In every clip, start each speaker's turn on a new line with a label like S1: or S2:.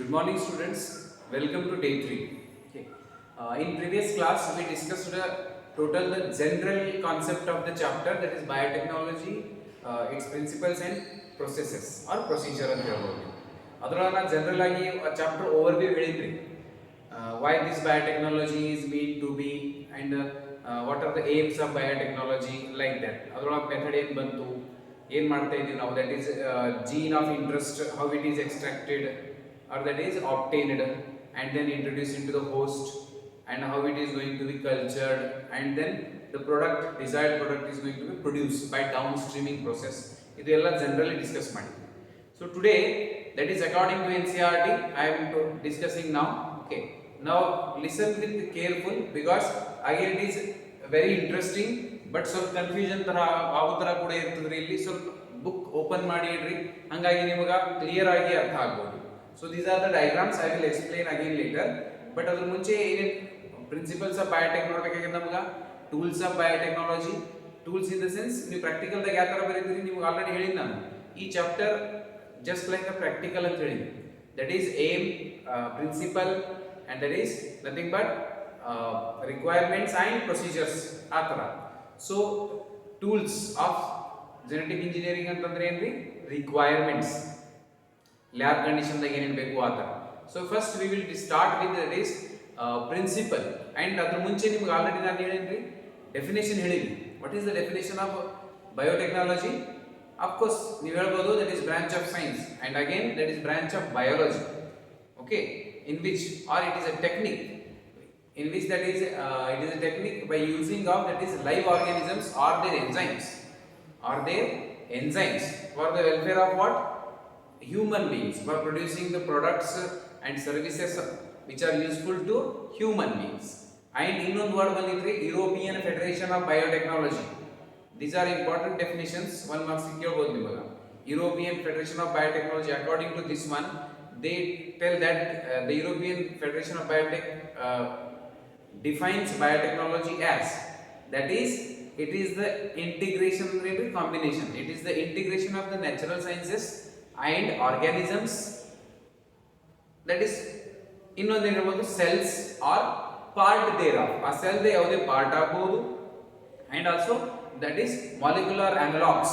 S1: Good morning, students. Welcome to day 3. Okay. In previous class, we discussed the general concept of the chapter, that is biotechnology, its principles and processes or procedure ಅಂತ ಹೇಳ್ಬೋದು. ಅದರೊಳಗೆ ನಾನು general ಆಗಿ chapter overview ಹೇಳಿದ್ರಿ. Why this biotechnology is meant to be and what are the aims of biotechnology like that. ಅದರೊಳಗೆ method ಏನು ಬಂತು, ಏನು ಮಾಡ್ತಾ ಇದೀವಿ ನಾವು, that is gene of interest, how it is extracted or that is obtained and then introduced into the host, and how it is going to be cultured, and then the desired product is going to be produced by downstreaming process. ಇದೆಲ್ಲ generally discuss ಮಾಡಿ. So today, that is according to NCERT, I am discussing now. Okay, now listen with careful because again it is very interesting, but ಸ್ವಲ್ಪ confusion ತರ ಆಗೋ ತರ ಕೂಡ ಇರ್ತದ್ರಿ. ಇಲ್ಲಿ ಸ್ವಲ್ಪ ಬುಕ್ ಓಪನ್ ಮಾಡಿ ಇಡ್ರಿ, ಹಂಗಾಗಿ ನಿಮಗೆ ಕ್ಲಿಯರ್ ಆಗಿ ಅರ್ಥ ಆಗ್ಬೋದು. So these are the diagrams. I will explain again later. But ಅದರ ಮುಂಚೆ ಏನೇನು ಪ್ರಿನ್ಸಿಪಲ್ಸ್ ಆಫ್ ಬಯೋಟೆಕ್ನಾಲಜಿ ನಮಗೆ tools of biotechnology, tools in the sense ನೀವು ಪ್ರಾಕ್ಟಿಕಲ್ ದಾಗ ಯಾವ ತರ ಬರೀತೀರಿ ನಿಮಗೆ ಆಲ್ರೆಡಿ ಹೇಳಿನಿ ನಾನು. ಈ chapter just like a practical ಅಂತ ಹೇಳಿ, that is aim, principle and that is nothing but requirements and procedures ಆ ಥರ. So tools of genetic engineering ಅಂತಂದ್ರೆ ಏನ್ರಿ, ರಿಕ್ವೈರ್ಮೆಂಟ್ಸ್, ಲ್ಯಾಬ್ ಕಂಡೀಷನ್ ದಾಗ ಏನೇನು ಬೇಕು ಆ ಥರ. So first we will start with that is principle. And ಅದ್ರ ಮುಂಚೆ ನಿಮ್ಗೆ ಆಲ್ರೆಡಿ ನಾನು ಹೇಳೇನ್ರಿ, ಡೆಫಿನೇಷನ್ ಹೇಳಿದ್ವಿ. What is the definition of biotechnology? Of course, ನೀವು ಹೇಳ್ಬೋದು that is branch of science, and again that is branch of biology. Okay, in which or it is a technique in which that is it is a technique by using of that is live organisms or their enzymes for the welfare of what? Human beings, for producing the products and services which are useful to human beings. And ಇನ್ನೊಂದು word ಬಂದಿದ್ರಿ, European Federation of Biotechnology. These are important definitions. One marks ಕೇಳಬಹುದು ನಿಮಗೆ. European Federation of Biotechnology, according to this one, they tell that the European Federation of Biotech defines biotechnology as, that is, it is the integration, combination. It is the integration of the natural sciences and organisms. That is, ಇನ್ನೊಂದು ಏನಿರಬಹುದು, cells or part thereof. ಆ sell the ಯಾವುದೇ part ಆಗಬಹುದು, and also that is molecular analogs,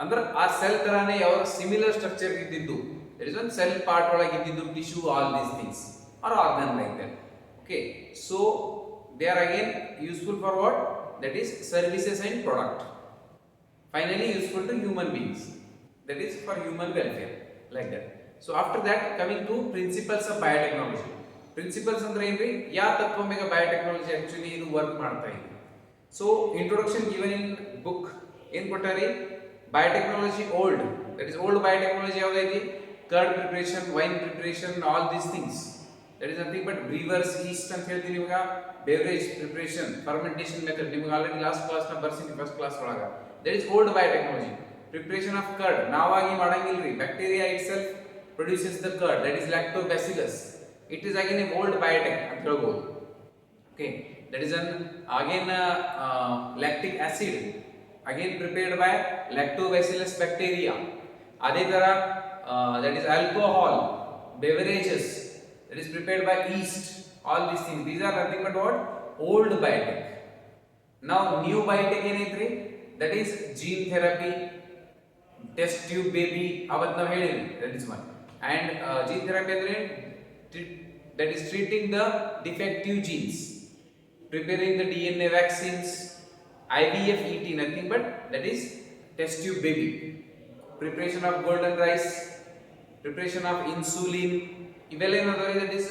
S1: ಅಂದ್ರೆ ಆ cell ತರಾನೇ ಯಾವ similar structure ಇದ್ದಿದ್ದು, there is one cell part ಒಳಗೆ ಇದ್ದಿದ್ದು tissue, all these things or organ like that. Okay, so they are again useful for what? That is services and product, finally useful to human beings, that is for human welfare, like that. So after that, coming to principles of biotechnology. Principles ಅಂದ್ರೆ ಏನ್ರಿ, ಯಾವ ತತ್ವ ಮೇಲೆ biotechnology actually ಇದು work ಮಾಡ್ತಾ ಇದೆ. So introduction given in book ಏನು ಕೊಟ್ಟಾರಿ, biotechnology old, that is old biotechnology ಯಾವ್ದೈತಿ, curd preparation, wine preparation, all these things, that is nothing but brewers yeast ಅಂತ ಹೇಳ್ತೀವಿ ನಿಮಗೆ, beverage preparation, fermentation method ನಿಮಗೆ already last class ನ ಬರ್ಸಿನಿ, first class ಒಳಗ. that is old biotechnology. Preparation of curd ನಾವಾಗಿ ಮಾಡಂಗಿಲ್ರಿ, bacteria itself produces the curd, that is lactobacillus. it is again a old biotech ಅಂತ ಹೇಳ್ಬೋದು. okay, that is an again lactic acid again prepared by lactobacillus bacteria. ಅದೇ ತರ that is alcohol, beverages, that is prepared by yeast. all these things, these are nothing but what? old biotech. now new biotech ಏನೈತ್ರಿ, that is gene therapy, test tube baby, ಅವತ್ತು ನಾವು ಹೇಳಿದ್ವಿ, that is one. and gene therapy ಅಂದ್ರೆ that is treating the defective genes, preparing the DNA vaccines, IVF, ET, nothing but that is test tube baby. Preparation of golden rice, preparation of insulin, ಇವೆಲ್ಲ ಏನಂದ್ರೆ that is,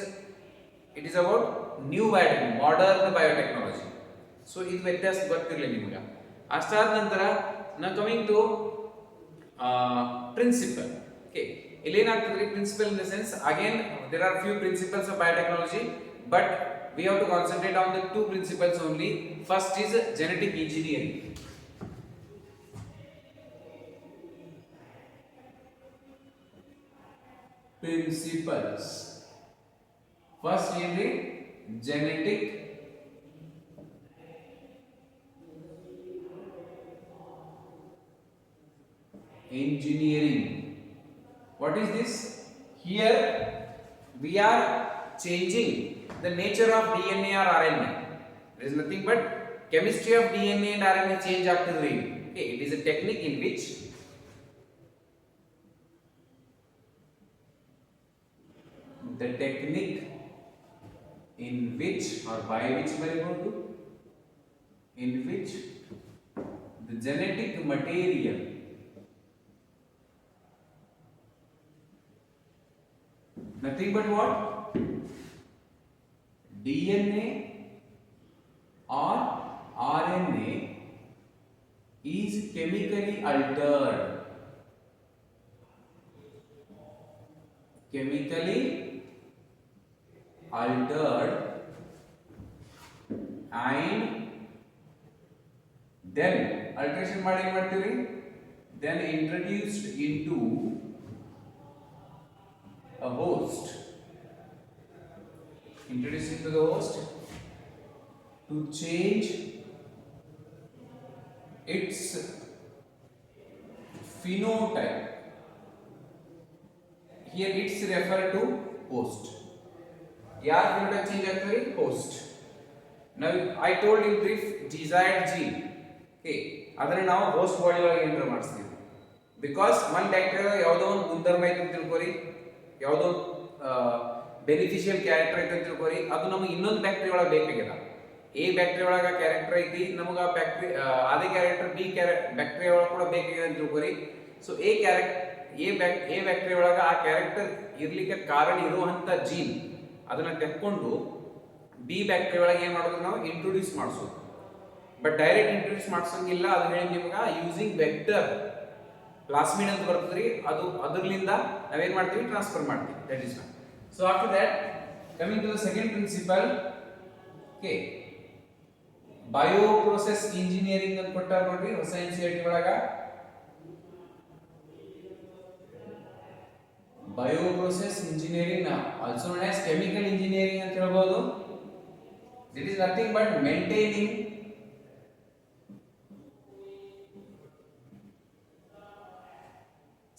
S1: it is about new biotech, modern biotechnology. so ಇದು ವ್ಯತ್ಯಾಸ ಗೊತ್ತಿರಲಿ ನಿಮಗೆ. ಅಷ್ಟಾದ ನಂತರ ನಾ coming to principal. okay, ಇಲ್ಲಿ ಏನಾಗ್ತದೆ, principle in the sense again there are few principles of biotechnology, but we have to concentrate on the two principles only. First is genetic engineering. Principles. First is the genetic engineering. What is this? Here we are changing the nature of DNA or RNA. There is nothing but chemistry of DNA and RNA change after the okay, it is a technique in which the technique in which or by which in which the genetic material nothing but what DNA or RNA is chemically altered and then alteration ಮಾಡಿ ಏನು ಮಾಡ್ತೀವಿ then introduced into a host to change its phenotype. Here it's referred to host. ಯಾರ್ phenotype change ಆಗ್ತದೆ host. Now I told in brief desired gene. Okay, ಅದನ್ನ ನಾವು host body ಒಳಗೆ enter ಮಾಡಿಸ್ತೀವಿ. Because one bacteria ಯಾವುದೋ ಒಂದು ಗುಣಧರ್ಮ ಐತೆ ಅಂತ ತಿಳ್ಕೊರಿ, ಯಾವುದೋ ಬೆನಿಫಿಷಿಯಲ್ ಕ್ಯಾರೆಕ್ಟರ್ ಐತೆ ಅಂತ ತಿಳ್ಕೊರಿ, ಅದು ನಮಗೆ ಇನ್ನೊಂದು ಬ್ಯಾಕ್ಟೀರಿಯಾ ಒಳಗೆ ಬೇಕಾಗಿಲ್ಲ. ಎ ಬ್ಯಾಕ್ಟೀರಿಯಾ ಒಳಗ ಕ್ಯಾರೆಕ್ಟರ್ ಐತಿ, ನಮಗೆ ಆ ಅದೇ ಕ್ಯಾರೆಕ್ಟರ್ ಬಿ ಬ್ಯಾಕ್ಟೀರಿಯಾ ಒಳಗೆ ಕೂಡ ಬೇಕಾಗಿದೆ ಅಂತ ತಿಳ್ಕೊರಿ. ಸೊ ಎ ಬ್ಯಾಕ್ಟೀರಿಯಾ ಒಳಗ ಆ ಕ್ಯಾರೆಕ್ಟರ್ ಇರ್ಲಿಕ್ಕೆ ಕಾರಣ ಇರುವಂತ ಜೀನ್ ಅದನ್ನ ತೆಕ್ಕೊಂಡು ಬಿ ಬ್ಯಾಕ್ಟೀರಿಯಾ ಒಳಗೆ ಏನ್ ಮಾಡೋದು ನಾವು ಇಂಟ್ರೊಡ್ಯೂಸ್ ಮಾಡಿಸೋದು. ಬಟ್ ಡೈರೆಕ್ಟ್ ಇಂಟ್ರೊಡ್ಯೂಸ್ ಮಾಡ್ಸಂಗಿಲ್ಲ. ಅದು ಹೇಳಿ ನಿಮ್ಗೆ ಯೂಸಿಂಗ್ ವೆಕ್ಟರ್ ಪ್ಲಾಸ್ಮಿಡ್ ಅಂತ ಬರ್ತದ್ರಿ, ಅದು ಅದರ್ಲಿಂದ ನಾವೇನ್ ಮಾಡ್ತೀವಿ ಟ್ರಾನ್ಸ್ಫರ್ ಮಾಡ್ತೀವಿ. That is one. So after that coming to the second principle, okay, bio process engineering ಅಂತ ಕೊಟ್ಟಾರ ನೋಡ್ರಿ ಹೊಸ NCERT ಒಳಗ. Bio process engineering also known as chemical engineering ಅಂತ ಹೇಳ್ಬೋದು. It is nothing but maintaining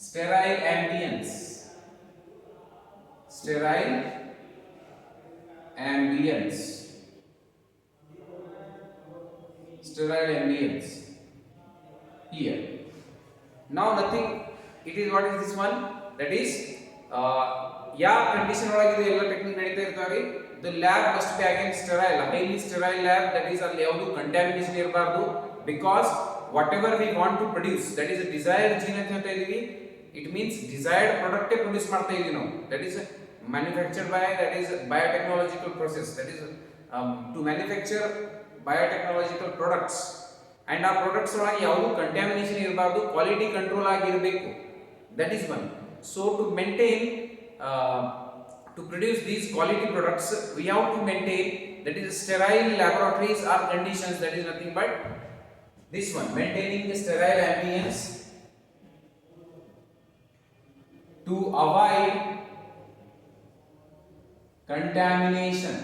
S1: sterile ambience here. Now nothing, it is what is this one, that is ಯಾವ condition ಒಳಗೆ ಎಲ್ಲ ಟೆಕ್ನಿಕ್ ನಡೀತಾ ಇರ್ತಾವ್ರಿ. the lab must be again sterile, highly sterile lab, that is ಅಲ್ಲಿ ಯಾವುದು contamination ಇರಬಾರ್ದು. because whatever we want to produce, that is a desired gene ಅಂತ ಹೇಳ್ತಾ ಇದೀವಿ, it means desired product produce ಮಾಡ್ತಾ ಇದೀವಿ ನಾವು. that is manufactured by, that is biotechnological process, that is to manufacture biotechnological products. and ಆ products ಒಳಗೆ ಯಾವುದು contamination ಇರಬಾರ್ದು, ಕ್ವಾಲಿಟಿ ಕಂಟ್ರೋಲ್ ಆಗಿರಬೇಕು. that is one. so to maintain to produce these quality products we have to maintain, that is sterile laboratories or conditions, that is nothing but this one, maintaining the sterile ambience to avoid contamination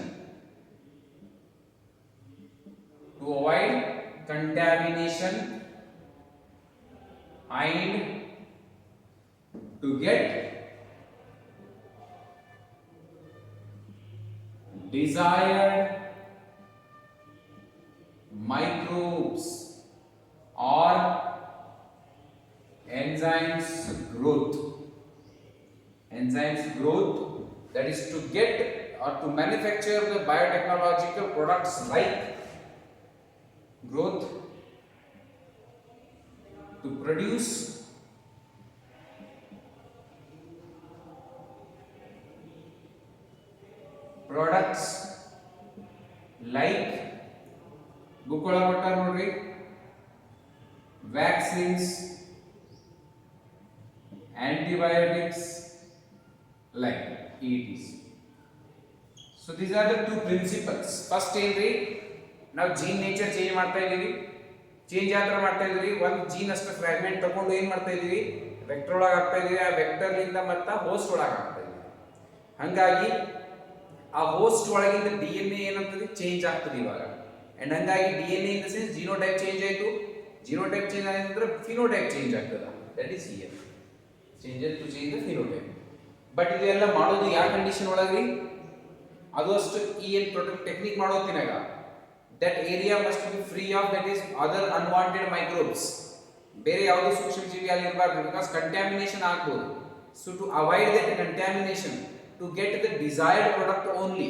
S1: and to get desired microbes or enzymes growth, that is to get or to manufacture the biotechnological products like growth, to produce products like book ಒಳಗೆ ಕೊಟ್ಟಾರ ನೋಡ್ರಿ, vaccines, antibiotics, like ETs. so these are the two principles. first ಏನ್ರಿ, ನಾವು gene nature change ಮಾಡ್ತಾ ಇದೀವಿ. Change ಯಾವ ತರ ಮಾಡ್ತಾ ಇದೀವಿ, ಒಂದು ಜೀನ್ ಅಷ್ಟು ಫ್ರಾಗ್ಮೆಂಟ್ ತಗೊಂಡು ಏನ್ ಮಾಡ್ತಾ ಇದೀವಿ, ವೆಕ್ಟರ್ ಒಳಗೆ ಹಾಕ್ತಾ ಇದೀವಿ. ಆ ವೆಕ್ಟರ್ ಲಿಂದ ಮತ್ತೆ ಹೋಸ್ಟ್ ಒಳಗೆ ಹಾಕ್ತಾ ಇದೀವಿ. ಹಂಗಾಗಿ ಆ ಹೋಸ್ಟ್ ಒಳಗಿಂದ DNA ಏನಂತದೆ ಚೇಂಜ್ ಆಗ್ತದೆ ಇವಾಗ. ಅಂಡ್ ಹಂಗಾಗಿ DNA in the sense genotype change ಆಯಿತು. ಜಿನೋಟೈಪ್ ಚೇಂಜ್ ಆದ ನಂತರ ಫಿನೋಟೈಪ್ ಚೇಂಜ್ ಆಗ್ತದೆ. That is here changes to change the phenotype. But ಇದೆಲ್ಲ ಮಾಡೋದು ಯಾವ ಕಂಡೀಷನ್ ಒಳಗ್ರಿ, ಅದು ಅಷ್ಟು ಈ ಏನು ಪ್ರೊಟೆಕ್ಟ್ ಟೆಕ್ನಿಕ್ ಮಾಡೋತ್ತಿನಾಗ that area must be free of that is other unwanted microbes, ಬೇರೆ ಯಾವುದೇ ಸೂಕ್ಷ್ಮ ಜೀವಿ ಅಲ್ಲಿ ಇರಬಾರ್ದು, ಬಿಕಾಸ್ ಕಂಟ್ಯಾಮಿನೇಷನ್ ಆಗ್ಬೋದು. So to avoid that contamination, to get the desired product only,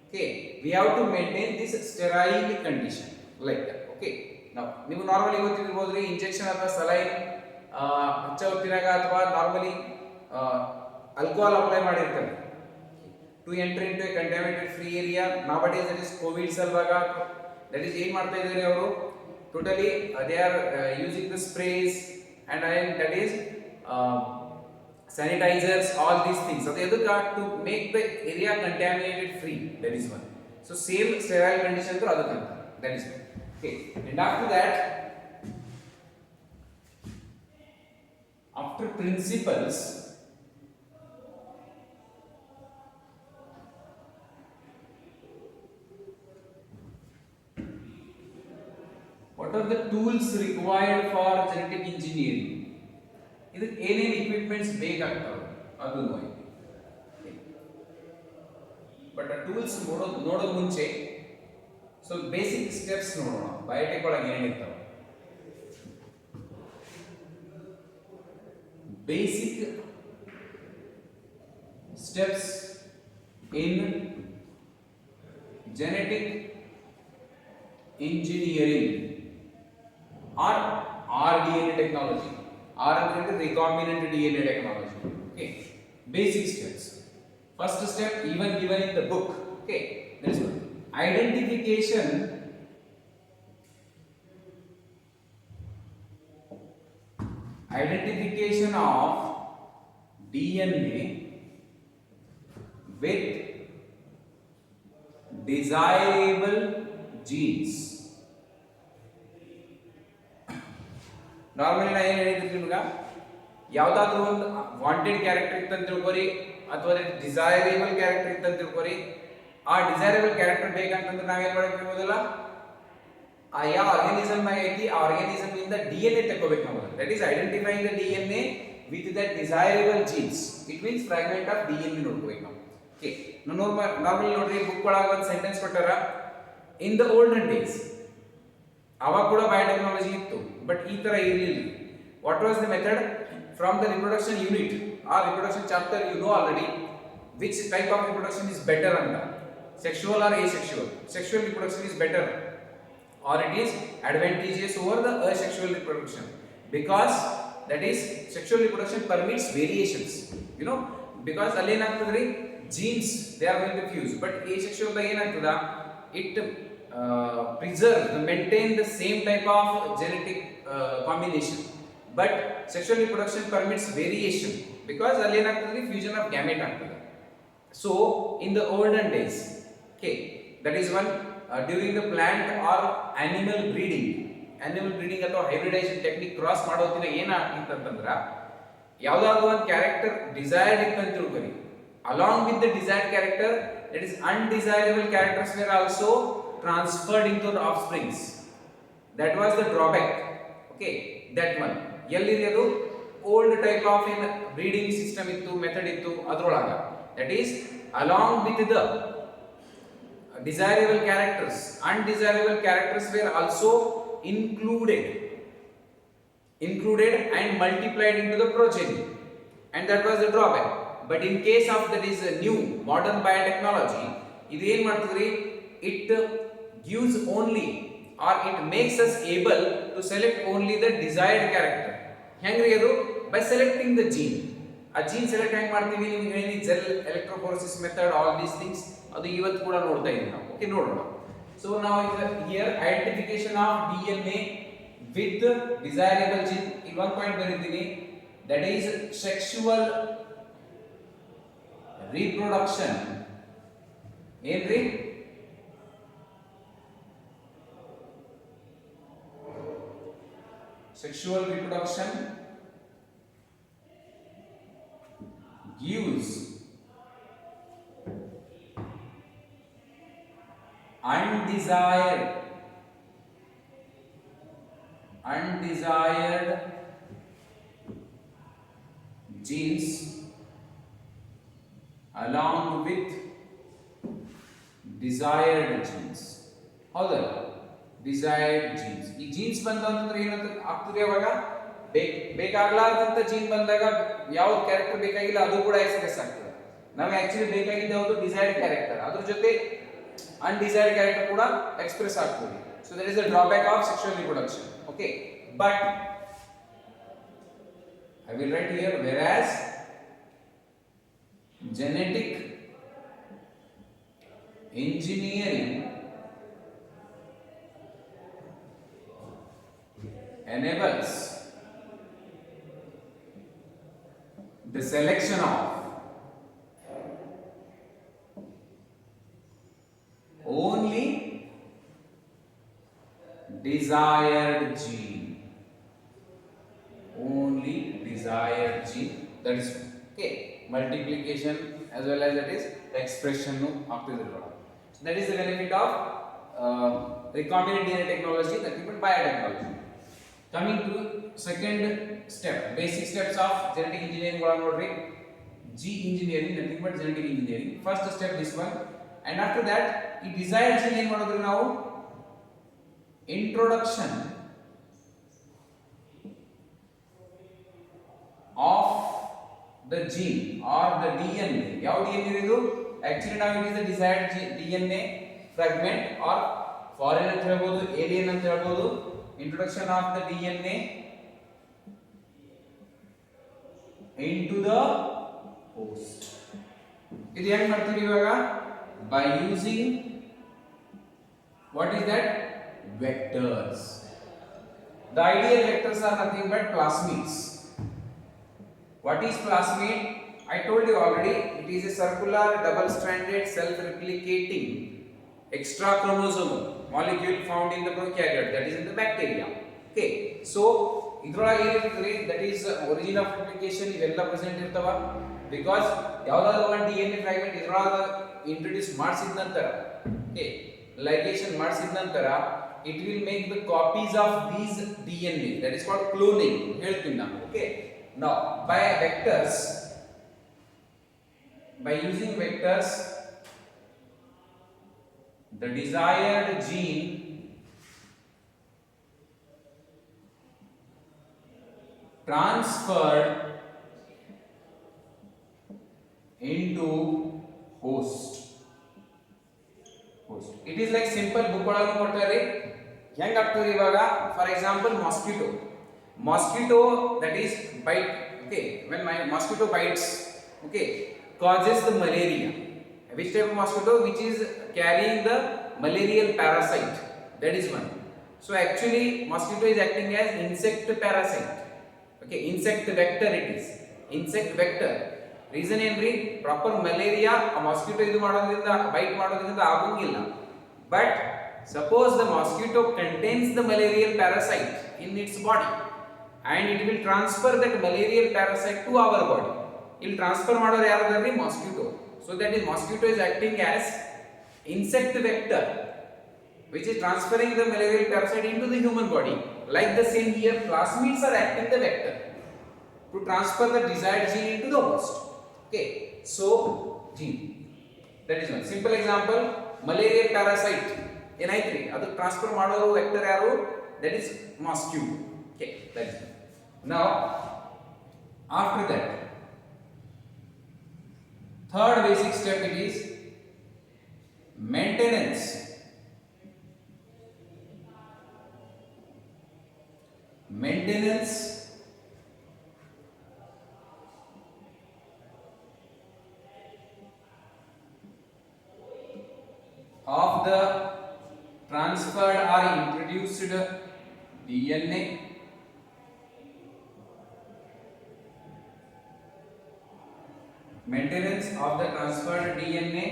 S1: okay, we have to maintain this sterile condition like that. Okay, ನಾವು ನೀವು normally ಗೊತ್ತಿರ್ಬೋದ್ರಿ, ಇಂಜೆಕ್ಷನ್ ಅಥವಾ ಸಲೈನ್ ಹಚ್ಚ ಹೊತ್ತಿನಾಗ ಅಥವಾ ನಾರ್ಮಲಿ alcohol ಅಪ್ಲೈ ಮಾಡಿರ್ತಾರೆ to enter into a contaminated free area. Nowadays that is covid salvaga, that is ಏನು ಮಾಡ್ತಾ ಇದ್ದಾರೆ ಅವರು, totally they are using the sprays and that is sanitizers, all these things. So they to make the area contaminated free, that is one. So same sterile condition to other than that is one. Okay, and after that, after principles, what are the tools required for genetic engineering? ಇದಕ್ಕೆ ಏನೇನು equipments ಬೇಕಾಗ್ತವೆ ಅದು ನೋಡಿ. But ಆ tools ನೋಡೋದು ಮುಂಚೆ so basic steps ನೋಡೋಣ. Biotech ಒಳಗೆ ಏನಿರ್ತಾವೆ, basic steps in genetic engineering or rDNA technology. R is recombinant DNA technology. Okay, basic steps. First step, even given in the book. Okay, that is one. Identification of DNA with desirable genes. Normally ನಾ ಏನು ಹೇಳಿದ್ರಿ ನಿಮ್ಗೆ, ಯಾವುದಾದ್ರೂ ಒಂದು wanted character ಇತ್ತಂತ ತಿಳ್ಕೊರಿ ಅಥವಾ desirable character ಇತ್ತಂತ ತಿಳ್ಕೊರಿ. ಆ desirable character ಬೇಕಂತಂದ್ರೆ ನಾವೇನು ಮಾಡಬೇಕು, ಮೊದಲ ಆ ಯಾವ ಆರ್ಗಾನಿಸಮ್ ಐತಿ ಆ ಆರ್ಗಾನಿಸಮ್ ಇಂದ DNA ತಗೋಬೇಕು ನಾವು. That is identifying the DNA with that desirable jeans. It means fragment of DNA ನೋಡ್ಕೋಬೇಕು ನಾವು. ಓಕೆ, ನಾರ್ಮಲಿ ನೋಡ್ರಿ, ಬುಕ್ ಒಳಗೆ ಒಂದು ಸೆಂಟೆನ್ಸ್ ಕೊಟ್ಟಾರ, ಇನ್ ದ ಓಲ್ಡನ್ ಡೇಸ್. ಅವಾಗ ಕೂಡ ಬಯೋಟೆಕ್ನಾಲಜಿ ಇತ್ತು, ಬಟ್ ಈ ತರ ಇರಲಿಲ್ಲ. What was the method from the reproduction unit or reproduction chapter, you know already which type of reproduction is better ಅಂತ. Sexual or asexual. Sexual reproduction is better or it is advantageous over the asexual reproduction, because that is sexual reproduction permits variations, you know, because ಅಲ್ಲಿ ಏನಾಗ್ತದ್ರಿ, genes they are going to fuse, but asexual ದಾಗ ಏನಾಗ್ತದ, it preserve, maintain the same type of genetic combination, but sexual reproduction permits variation because ಅಲ್ಲಿ ಏನಾಗ್ತದೆ, fusion of gamete ಆಗ್ತದೆ. So in the olden days, okay, that is one. During the plant or animal breeding ಅಥವಾ hybridization technique cross ಮಾಡೋತಿನ ಏನಾಗ್ತಿತ್ತು ಅಂತಂದ್ರೆ, ಯಾವುದಾದ್ರು ಒಂದು character desired ಇತ್ತಂತ ತಿಳ್ಕೊರಿ, along with the desired character, that is undesirable characters were also transferred into the offsprings. That was the drawback. Okay, that one ಎಲ್ಲಿದೆ, ಅದು old type of in breeding system ಇತ್ತು, ಮೆಥಡ್ ಇತ್ತು ಅದರೊಳಗ. That is along with the desirable characters, undesirable characters were also included and multiplied into the progeny, and that was the drawback. But in case of that is a new modern biotechnology, ಇದು ಏನು ಮಾಡ್ತದ್ರಿ, it gives only or it makes us able to select only the desired character. ಹೆಂಗ್ರಿ ಅದು, by selecting the gene. ಆ gene select ಹೆಂಗ್ ಮಾಡ್ತೀವಿ, ನಿಮ್ಗೆ ಹೇಳಿ gel electrophoresis method, all these things, ಅದು ಇವತ್ತು ಕೂಡ ನೋಡ್ತಾ ಇದ್ದೀವಿ ನಾವು. ಓಕೆ, ನೋಡೋಣ. ಸೊ ನಾವು here identification of DNA with desirable gene, ಇಲ್ಲಿ ಒಂದು ಪಾಯಿಂಟ್ ಬರೀತೀನಿ, ದಟ್ ಈಸ್ ಸೆಕ್ಸುವಲ್ ರಿಪ್ರೊಡಕ್ಷನ್. ಏನ್ರಿ, sexual reproduction gives undesired genes along with desired genes. ಹೌದಲ್ಲ, ಡಿಸೈರ್ಡ್ ಜೀನ್ಸ್. ಈ ಜೀನ್ಸ್ ಬಂದ ಅಂತಂದ್ರೆ ಏನಂತ ಆಗ್ತದೆ, ಅವಾಗ ಬೇಕಾಗ್ಲಾರ್ದಂತ ಜೀನ್ ಬಂದಾಗ ಯಾವ ಕ್ಯಾರೆಕ್ಟರ್ ಬೇಕಾಗಿಲ್ಲ ಅದು ಕೂಡ ಎಕ್ಸ್ಪ್ರೆಸ್ ಆಗ್ತದೆ. ನಮಗೆ ಆಕ್ಚುಲಿ ಬೇಕಾಗಿದ್ದ ಯಾವುದು ಡಿಸೈರ್ಡ್ ಕ್ಯಾರೆಕ್ಟರ್, ಅದ್ರ ಜೊತೆ ಅನ್ಡಿಸೈರ್ಡ್ ಕ್ಯಾರೆಕ್ಟರ್ ಕೂಡ ಎಕ್ಸ್ಪ್ರೆಸ್ ಆಗ್ತದೆ. So that is the drawback of sexual reproduction. Okay, but I will write here, whereas genetic engineering enables the selection of only desired gene, only desired gene, that is okay, multiplication as well as that is expression nu ಆಗ್ತಿದ್ರಲ್ಲ. So that is the benefit of recombinant DNA technology, that is biotechnology. Coming to second step, basic steps of genetic engineering ಗಳ ನೋಡ್ರಿ. G engineering, nothing but genetic engineering. First step this one, and after that ಈ desired gene ಏನು ಮಾಡೋದ್ರಿ ನಾವು, introduction of the gene or the DNA. ಯಾವ DNA ಇದು? Actually now it is the desired DNA fragment or foreign ಅಂತ ಹೇಳ್ಬೋದು, alien ಅಂತ ಹೇಳ್ಬೋದು. Introduction of the DNA into the host. ಇದು ಹೆಂಗ್ ಮಾಡ್ತೀವಿ ಇವಾಗ? By using what is that? Vectors. The ideal vectors are nothing but plasmids. What is plasmid? I told you already, it is a circular double-stranded self-replicating extra chromosomal molecule found in the prokaryote, that is in the bacteria. Okay, so ಇದ್ರೊಳಗೆ ಏನಿರ್ತದೆ, that is origin of replication ಇವೆಲ್ಲ present ಇರ್ತವ. Because ಯಾವ್ದಾದ್ರು ಒಂದು DNA fragment ಇದ್ರೊಳಗೆ introduce ಮಾಡಿಸಿದ ನಂತರ, okay, ligation ಮಾಡಿಸಿದ ನಂತರ it will make the copies of these DNA, that is called cloning. ಹೇಳ್ತೀನಿ ನಾನು. Okay, now by vectors, by using vectors, the desired gene transferred into host. It is like simple book ಒಳಗೆ ಕೊಟ್ಟಾರೆ. ಹೆಂಗ್ ಆಗ್ತದೆ ಇವಾಗ? For example mosquito that is bite. Okay, when my mosquito bites, okay, causes the malaria. Which type of mosquito? Which is carrying the malarial parasite, that is one. So actually mosquito is acting as insect parasite. Okay, insect vector it is, insect vector. Reason ಏನ್ರಿ? Proper malaria ಆ mosquito ಇದು ಮಾಡೋದ್ರಿಂದ, byte ಮಾಡೋದ್ರಿಂದ ಆಗಂಗಿಲ್ಲ. But suppose the mosquito contains the malarial parasite in its body and it will transfer that malarial parasite to our body. It will transfer ಮಾಡೋರು ಯಾರದಾರ್ರಿ? mosquito. So that is mosquito is acting as insect vector which is transferring the malarial parasite into the human body. Like the same here, plasmids are acting the vector to transfer the desired gene into the host. Okay, so gene, that is one simple example. Malarial parasite ಏನಾಯ್ತ್ರಿ, ಅದು transfer ಮಾಡೋ vector ಯಾರು? that is mosquito. Okay, that is one. Now after that, third basic step, it is maintenance of the transferred or introduced DNA maintenance of the transferred DNA,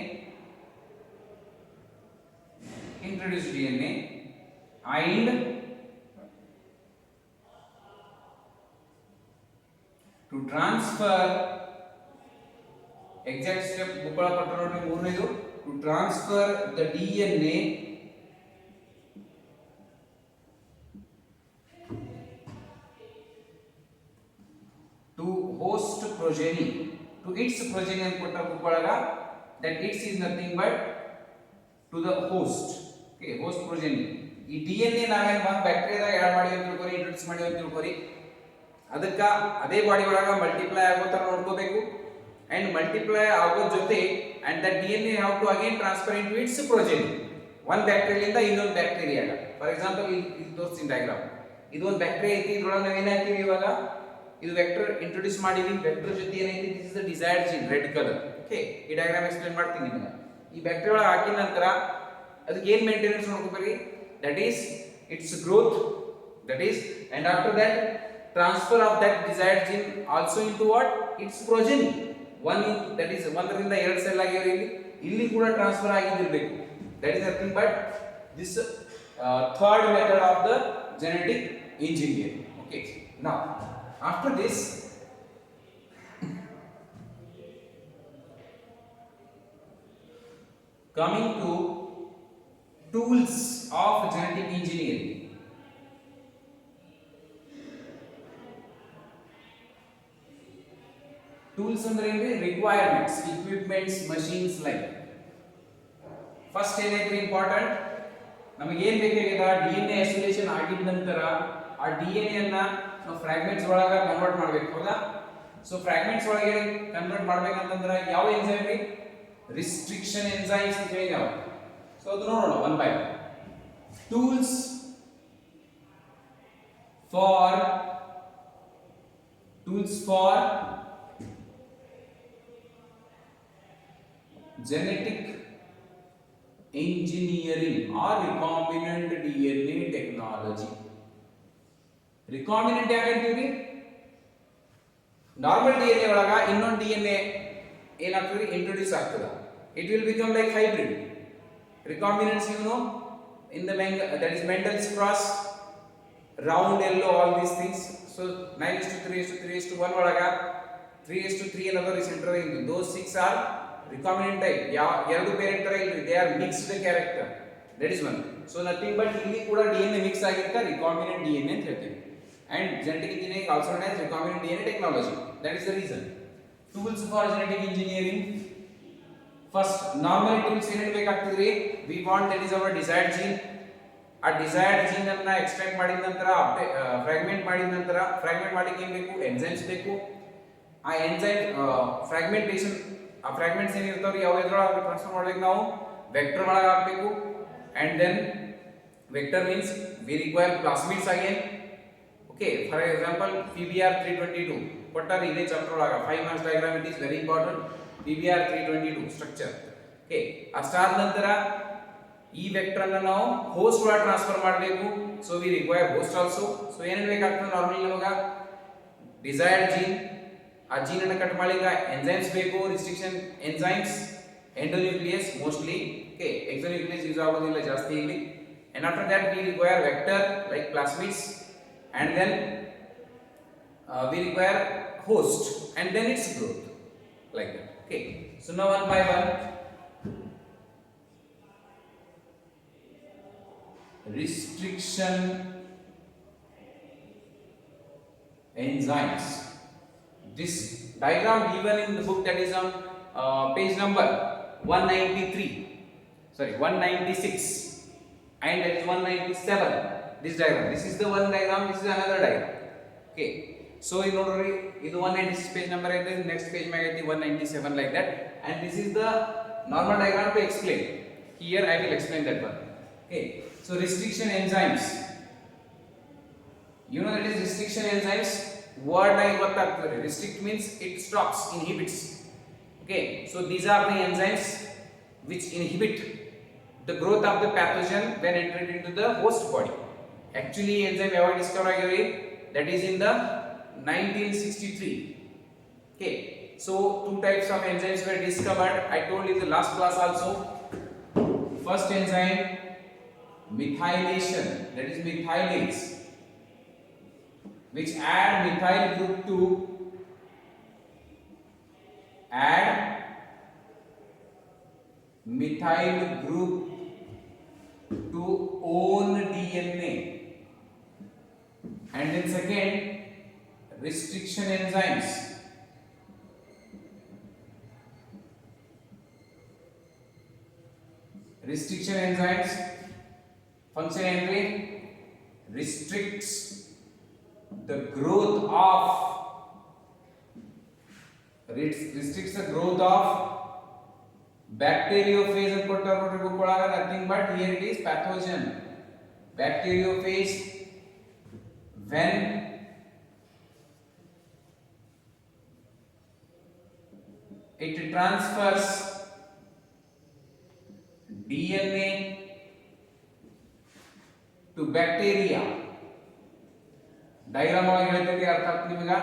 S1: introduced DNA, and to transfer, exact step ಬುಕ್ಕಳ ಪತ್ರ ನೋಡಿ ಮೂರನೇದು, to transfer the DNA to host progeny, to its progeny ಅಂತ ಕೊಟ್ಟ ಒಳಗ that its is nothing but to the host. Okay, host progeny. ಈ DNA ನಾವೇನ್ ಒಂದು ಬ್ಯಾಕ್ಟೀರಿಯಾದಾಗ add ಮಾಡಿ ಅಂತ ತಿಳ್ಕೊರಿ, ಇಂಟ್ರೊಡ್ಯೂಸ್ ಮಾಡಿ ಅಂತ ತಿಳ್ಕೊರಿ, ಅದಕ್ಕ ಅದೇ ಬಾಡಿ ಒಳಗ ಮಲ್ಟಿಪ್ಲೈ ಆಗೋ ತರ ನೋಡ್ಕೋಬೇಕು. ಅಂಡ್ ಮಲ್ಟಿಪ್ಲೈ ಆಗೋ ಜೊತೆ and that DNA have to again transfer into its progeny. ಒಂದು ಬ್ಯಾಕ್ಟೀರಿಯಾದಿಂದ ಇನ್ನೊಂದು ಬ್ಯಾಕ್ಟೀರಿಯಾಗ. ಫಾರ್ ಎಕ್ಸಾಂಪಲ್ ಇದು ತೋರಿಸ್ತೀನಿ ಡಯಾಗ್ರಾಮ್. ಇದು ಒಂದು ಬ್ಯಾಕ್ಟೀರಿಯಾ ಐತಿ, ಇದ್ರೊಳಗೆ ನಾವು ಏನು ಹಾಕ್ತೀವಿ ಇವಾಗ, ಇದು ವೆಕ್ಟರ್ ಇಂಟ್ರೊಡ್ಯೂಸ್ ಮಾಡಿವಿ, ವೆಕ್ಟರ್ ಜೊತೆ ಏನೈತಿ, this is the desired gene, red colour. Okay, ಈ ಡಯಾಗ್ರಾಮ್ ಎಕ್ಸ್ಪ್ಲೇನ್ ಮಾಡ್ತೀನಿ ನಿಮಗೆ. ಈ ಬ್ಯಾಕ್ಟೀರಿಯಾ ಒಳಗೆ ಹಾಕಿದ ನಂತರ ಅದಕ್ಕೆ ಏನು ಮೇಂಟೆನೆನ್ಸ್ ನೋಡ್ಕೋಬೇಡಿ, that is its growth, that is and after that transfer of that desired gene also into what, its progeny. One that is ಒಂದರಿಂದ ಎರಡು ಸೆಲ್ ಆಗಿರೋ ಇಲ್ಲಿ ಕೂಡ ಟ್ರಾನ್ಸ್ಫರ್ ಆಗಿರಬೇಕು. That is nothing but this third method of the genetic engineering. Okay, now after this coming to tools of genetic engineering. Tools ಅಂದ್ರೆ ಏನು, requirements, equipments, machines like. First ಏನೈತ್ರಿ important, ನಮಗೆ ಏನು ಬೇಕಾಗಿದೆ, DNA ಐಸೋಲೇಷನ್ ಆಗಿದ ನಂತರ ಆ DNA ಅನ್ನ ನಾವು ಫ್ರಾಗ್ಮೆಂಟ್ಸ್ ಒಳಗ ಕನ್ವರ್ಟ್ ಮಾಡಬೇಕು, ಹೌದಾ? ಸೊ ಫ್ರಾಗ್ಮೆಂಟ್ಸ್ ಒಳಗೆ ಕನ್ವರ್ಟ್ ಮಾಡ್ಬೇಕಂತಂದ್ರೆ ಯಾವ ಎಂಜೈಮ್ ರೀ, ರಿಸ್ಟ್ರಿಕ್ಷನ್ ಎಂಜೈಮ್ಸ್ ಅಂತ ಹೇಳಿ ನಾವು. ಸೊ ಅದು ನೋಡೋಣ one by one. Tools for genetic engineering or recombinant DNA technology. recombinant ಯಾಕಂತೀವಿ, ನಾರ್ಮಲ್ DNA ಒಳಗ ಇನ್ನೊಂದು DNA ಏನಾಗ್ತದೆ, ಇಂಟ್ರೊಡ್ಯೂಸ್ ಆಗ್ತದೆ, it will become like hybrid. recombinants you know in the that is Mendel's cross, round, yellow, all these things. So 9:3:3:1 ಒಳಗ 3:3 another is entering, those 6 are recombinant type. ಎರಡು parent ತರ ಇಲ್ರಿ, they are mixed character, that is one. So nothing but ಇಲ್ಲಿ ಕೂಡ DNA mix ಆಗಿರುತ್ತೆ, recombinant DNA ಅಂತ ಹೇಳ್ತೀವಿ. And genetic engineering also known as recombinant DNA technology. That is the reason. Tools for genetic engineering. First, normal tools ಏನೇನು ಬೇಕಾಗ್ತದ್ರಿ, we want that is our desired gene. ಆ desired gene ಅನ್ನ extract ಮಾಡಿದ ನಂತರ fragment ಮಾಡಿದ ನಂತರ fragment ಮಾಡಲಿಕ್ಕೆ ಏನು ಬೇಕು, ಎಂಜೈಮ್ಸ್ ಬೇಕು. ಆ ಎಂಜೈಮ್ ಫ್ರಾಗ್ಮೆಂಟೇಷನ್, ಆ ಫ್ರಾಗ್ಮೆಂಟ್ಸ್ ಏನಿರ್ತಾವ್ರಿ ಯಾವ ಇದ್ರೊಳಗೆ ಟ್ರಾನ್ಸ್ಫರ್ ಮಾಡ್ಬೇಕು, ನಾವು ವೆಕ್ಟರ್ ಒಳಗೆ ಹಾಕಬೇಕು. And then vector means we require plasmids again. Okay, for example PBR 322 ಕೊಟ್ಟಾರ ಇದೇ ಚಾಪ್ಟರ್ ಒಳಗೆ 5 marks diagram, it is very important. PBR 322 structure. Okay, ಅಷ್ಟಾದ ನಂತರ ಈ ವೆಕ್ಟರ್ ಅನ್ನು ನಾವು ಹೋಸ್ಟ್ ಒಳಗೆ ಟ್ರಾನ್ಸ್ಫರ್ ಮಾಡಬೇಕು. So we require host also. So ಏನೇನು ಬೇಕಾಗ್ತದೆ, ನಾರ್ಮಲಿ ನಮಗೆ ಡಿಸೈರ್ಡ್ ಜೀನ್, ಆ ಜೀನ್ ಅನ್ನು ಕಟ್ ಮಾಡಲಿಕ್ಕೆ ಎಂಜೈಮ್ಸ್ ಬೇಕು, restriction enzymes, endonuclease mostly. Okay, exonuclease use ಆಗೋದಿಲ್ಲ ಜಾಸ್ತಿ ಇಲ್ಲಿ. And after that we require vector like plasmids, and then we require host, and then its growth like that. Okay, so now one by one. Restriction enzymes. This diagram given in the book, that is on page number 193, sorry 196, and that is 197. This diagram, this is the one diagram, this is another diagram. Okay, so you know idu 196 page number aide, next page ma aide 197 like that, and this is the normal diagram to explain. Here I will explain that one. Okay, so restriction enzymes, you know that is restriction enzymes word I gottagtade. Restrict means it stops, inhibits. Okay, so these are the enzymes which inhibit the growth of the pathogen when entered into the host body. Actually enzyme ever discovered agave, that is in the 1963. Okay, so two types of enzymes were discovered, I told you in the last class also. First enzyme, methylation, that is methylase, which add methyl group to own DNA. And then second, restriction enzymes, restriction enzymes function entry restricts the growth of bacteriophage and nothing but here it is pathogen bacteriophage when it transfers DNA to bacteria. Diagram ಒಳಗೆ ಹೇಳ್ತಿದ್ದೆ ಅರ್ಥ ಆಗ್ತದೆ ನಿಮಗೆ.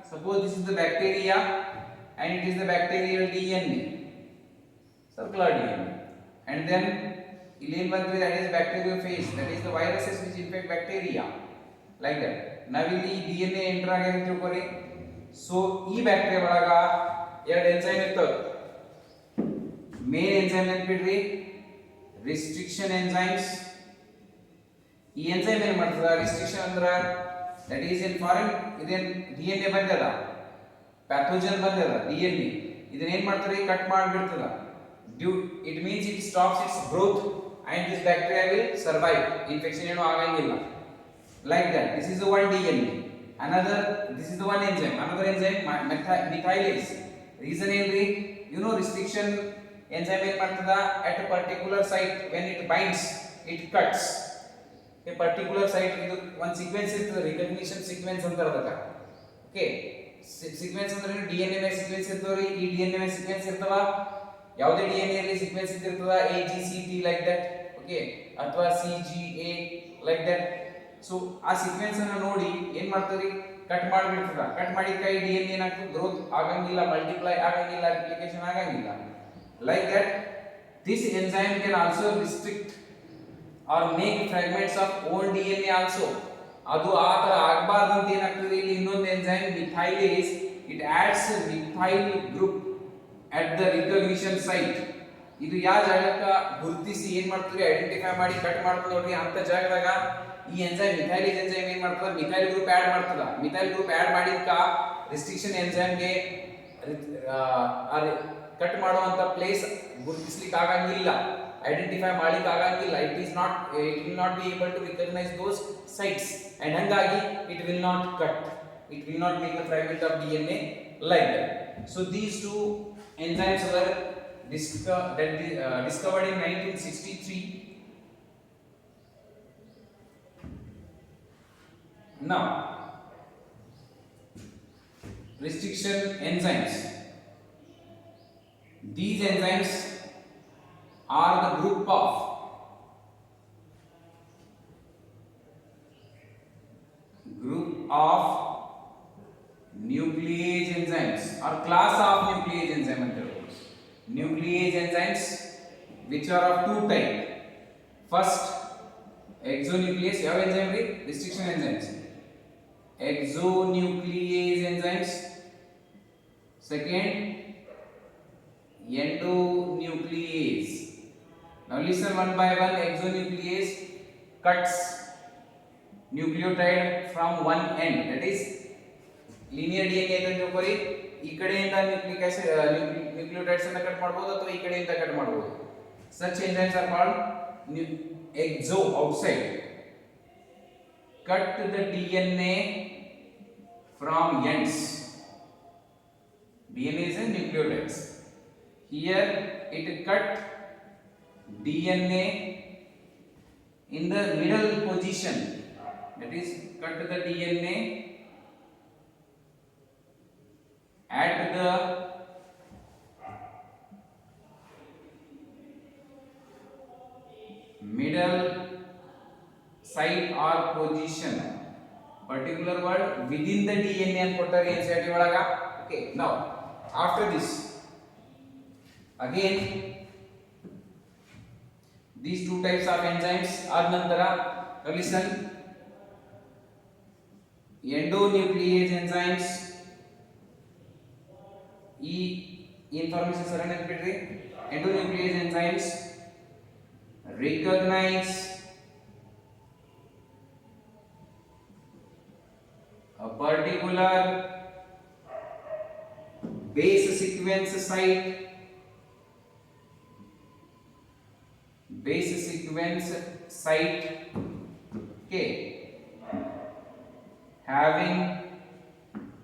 S1: Suppose this is the bacteria and it is the bacterial DNA, circular DNA, and then ಇಲ್ಲಿ ಏನು ಬಂದ್ರೆ that is bacteriophage, that is the viruses which infect bacteria, like that. ನಾವಿಲ್ಲಿ DNA enter ಆಗಿದೆ ಅಂತ ತಿಳ್ಕೊರಿ. ಸೊ ಈ ಬ್ಯಾಕ್ಟೀರಿಯಾ ಒಳಗ ಎರಡು enzyme ಇರ್ತವೆ. ಮೇನ್ ಎಂಜೈಮ್ ನೆನಪಿಡ್ರಿ, ರಿಸ್ಟ್ರಿಕ್ಷನ್ ಎಂಜೈಮ್ಸ್. ಈ ಎಂಜೈಮ್ ಏನು ಮಾಡ್ತದ, ರಿಸ್ಟ್ರಿಕ್ಷನ್ ಅಂದ್ರೆ ದಟ್ ಈಸ್ ಇನ್ ಫಾರಿನ್ ಇದೇನ್ DNA ಬಂದದ, ಪ್ಯಾಥೋಜನ್ ಬಂದದ DNA, ಇದನ್ನ ಏನು ಮಾಡ್ತಾರೆ, ಕಟ್ ಮಾಡಿಬಿಡ್ತದ. Due it means it stops its growth and this bacteria will survive, infection ಏನು ಆಗಂಗಿಲ್ಲ, like that. This is the one DNA. Another, this is the one enzyme, another enzyme methylase. Reason ಏನ್ರಿ, you know restriction enzyme ಏನು ಮಾಡ್ತದ, at a particular site when it binds it cuts a particular site. ಇದು ಒಂದು sequence ಇರ್ತದೆ, recognition sequence ಅಂತಾರೆ ಅದಕ್ಕೆ. Okay, sequence ಅಂದ್ರೆ DNA ಮೇಲೆ ಸೀಕ್ವೆನ್ಸ್ ಇರ್ತವ್ರಿ, ಈ DNA ಮೇಲೆ ಸೀಕ್ವೆನ್ಸ್ ಇರ್ತವ. ಯಾವುದೇ DNA ಅಲ್ಲಿ ಸೀಕ್ವೆನ್ಸ್ ಇರ್ತದ, AGCT like that, ಓಕೆ, ಅಥವಾ CGA like that. ಸೊ ಆ ಸೀಕ್ವೆನ್ಸ್ ಅನ್ನು ನೋಡಿ ಏನ್ ಮಾಡ್ತದ್ರಿ, ಕಟ್ ಮಾಡಿಬಿಡ್ತದ. ಕಟ್ ಮಾಡಿದ ಕೈ DNA ಏನಾಗ್ತದೆ, ಗ್ರೋತ್ ಆಗಂಗಿಲ್ಲ, ಮಲ್ಟಿಪ್ಲೈ ಆಗಂಗಿಲ್ಲ, ರಿಪ್ಲಿಕೇಶನ್ ಆಗಂಗಿಲ್ಲ, like that. This enzyme can also restrict or make fragments of old DNA also. ಅದು ಆ ತರ ಆಗಬಾರ್ದು ಅಂತ ಏನಾಗ್ತದೆ, ಇಲ್ಲಿ ಇನ್ನೊಂದು enzyme methylase, it adds methyl group at the recognition site. ಇದು ಯಾವ ಜಾಗಕ್ಕೆ ಗುರುತಿಸಿ ಏನ್ ಮಾಡ್ತೀವಿ, ಐಡೆಂಟಿಫೈ ಮಾಡಿ ಕಟ್ ಮಾಡ್ತೀವಿ ನೋಡ್ರಿ, ಅಂತ ಜಾಗದಾಗ ಈ ಎಂಜೈಮ್ ಮಿಥೈಲೇಸ್ ಎಂಜೈಮ್ ಏನ್ ಮಾಡ್ತದ, ಮಿಥೈಲ್ ಗ್ರೂಪ್ ಆಡ್ ಮಾಡ್ತದ. ಮಿಥೈಲ್ ಗ್ರೂಪ್ ಆಡ್ ಮಾಡಿದ್ಕ ರೆಸ್ಟ್ರಿಕ್ಷನ್ ಎಂಜೈಮ್ಗೆ ಕಟ್ ಮಾಡುವಂತ ಪ್ಲೇಸ್ ಗುರುತಿಸ್ಲಿಕ್ಕೆ ಆಗಂಗಿಲ್ಲ, ಐಡೆಂಟಿಫೈ ಮಾಡ್ಲಿಕ್ಕೆ ಆಗಂಗಿಲ್ಲ. It will not be able to recognise those sites and ಹಂಗಾಗಿ it will not cut, it will not make a fragment of DNA like that. So these two enzymes were discovered in 1963. Now, restriction enzymes. These enzymes are the group of nuclease enzymes or class of nuclease enzyme ಅಂತ ಹೇಳ್ಬೋದು. Nuclease enzymes which are of two type. First, exonuclease. ಯಾವ enzyme ರೀ? Restriction enzymes. Exonuclease enzymes. Second, endonuclease. Now listen one by one. Exonuclease cuts nucleotide from one end, that is linear DNA ಅಂತ ತಿಳ್ಕೊರಿ. ಈ ಕಡೆಯಿಂದ nucleic acid nucleotides ಅನ್ನು cut ಮಾಡಬಹುದು ಅಥವಾ ಈ ಕಡೆಯಿಂದ ಕಟ್ ಮಾಡಬಹುದು. Such enzymes are called exo, outside. Cut the DNA from ends. DNA is a nucleotides. Here it cut DNA in the middle position, that is cut the DNA at the middle site or position. Particular word within the DNA and ಕೊಟ್ಟಾರೆ NCERT ಒಳಗ. Okay, now after this again these two types of enzymes ಆದ ನಂತರ listen, endonuclease enzymes. ಈ information ಸರಿ ನೆನಪಿಡ್ರಿ. endonuclease enzymes recognize a particular base sequence site base sequence site, okay, having,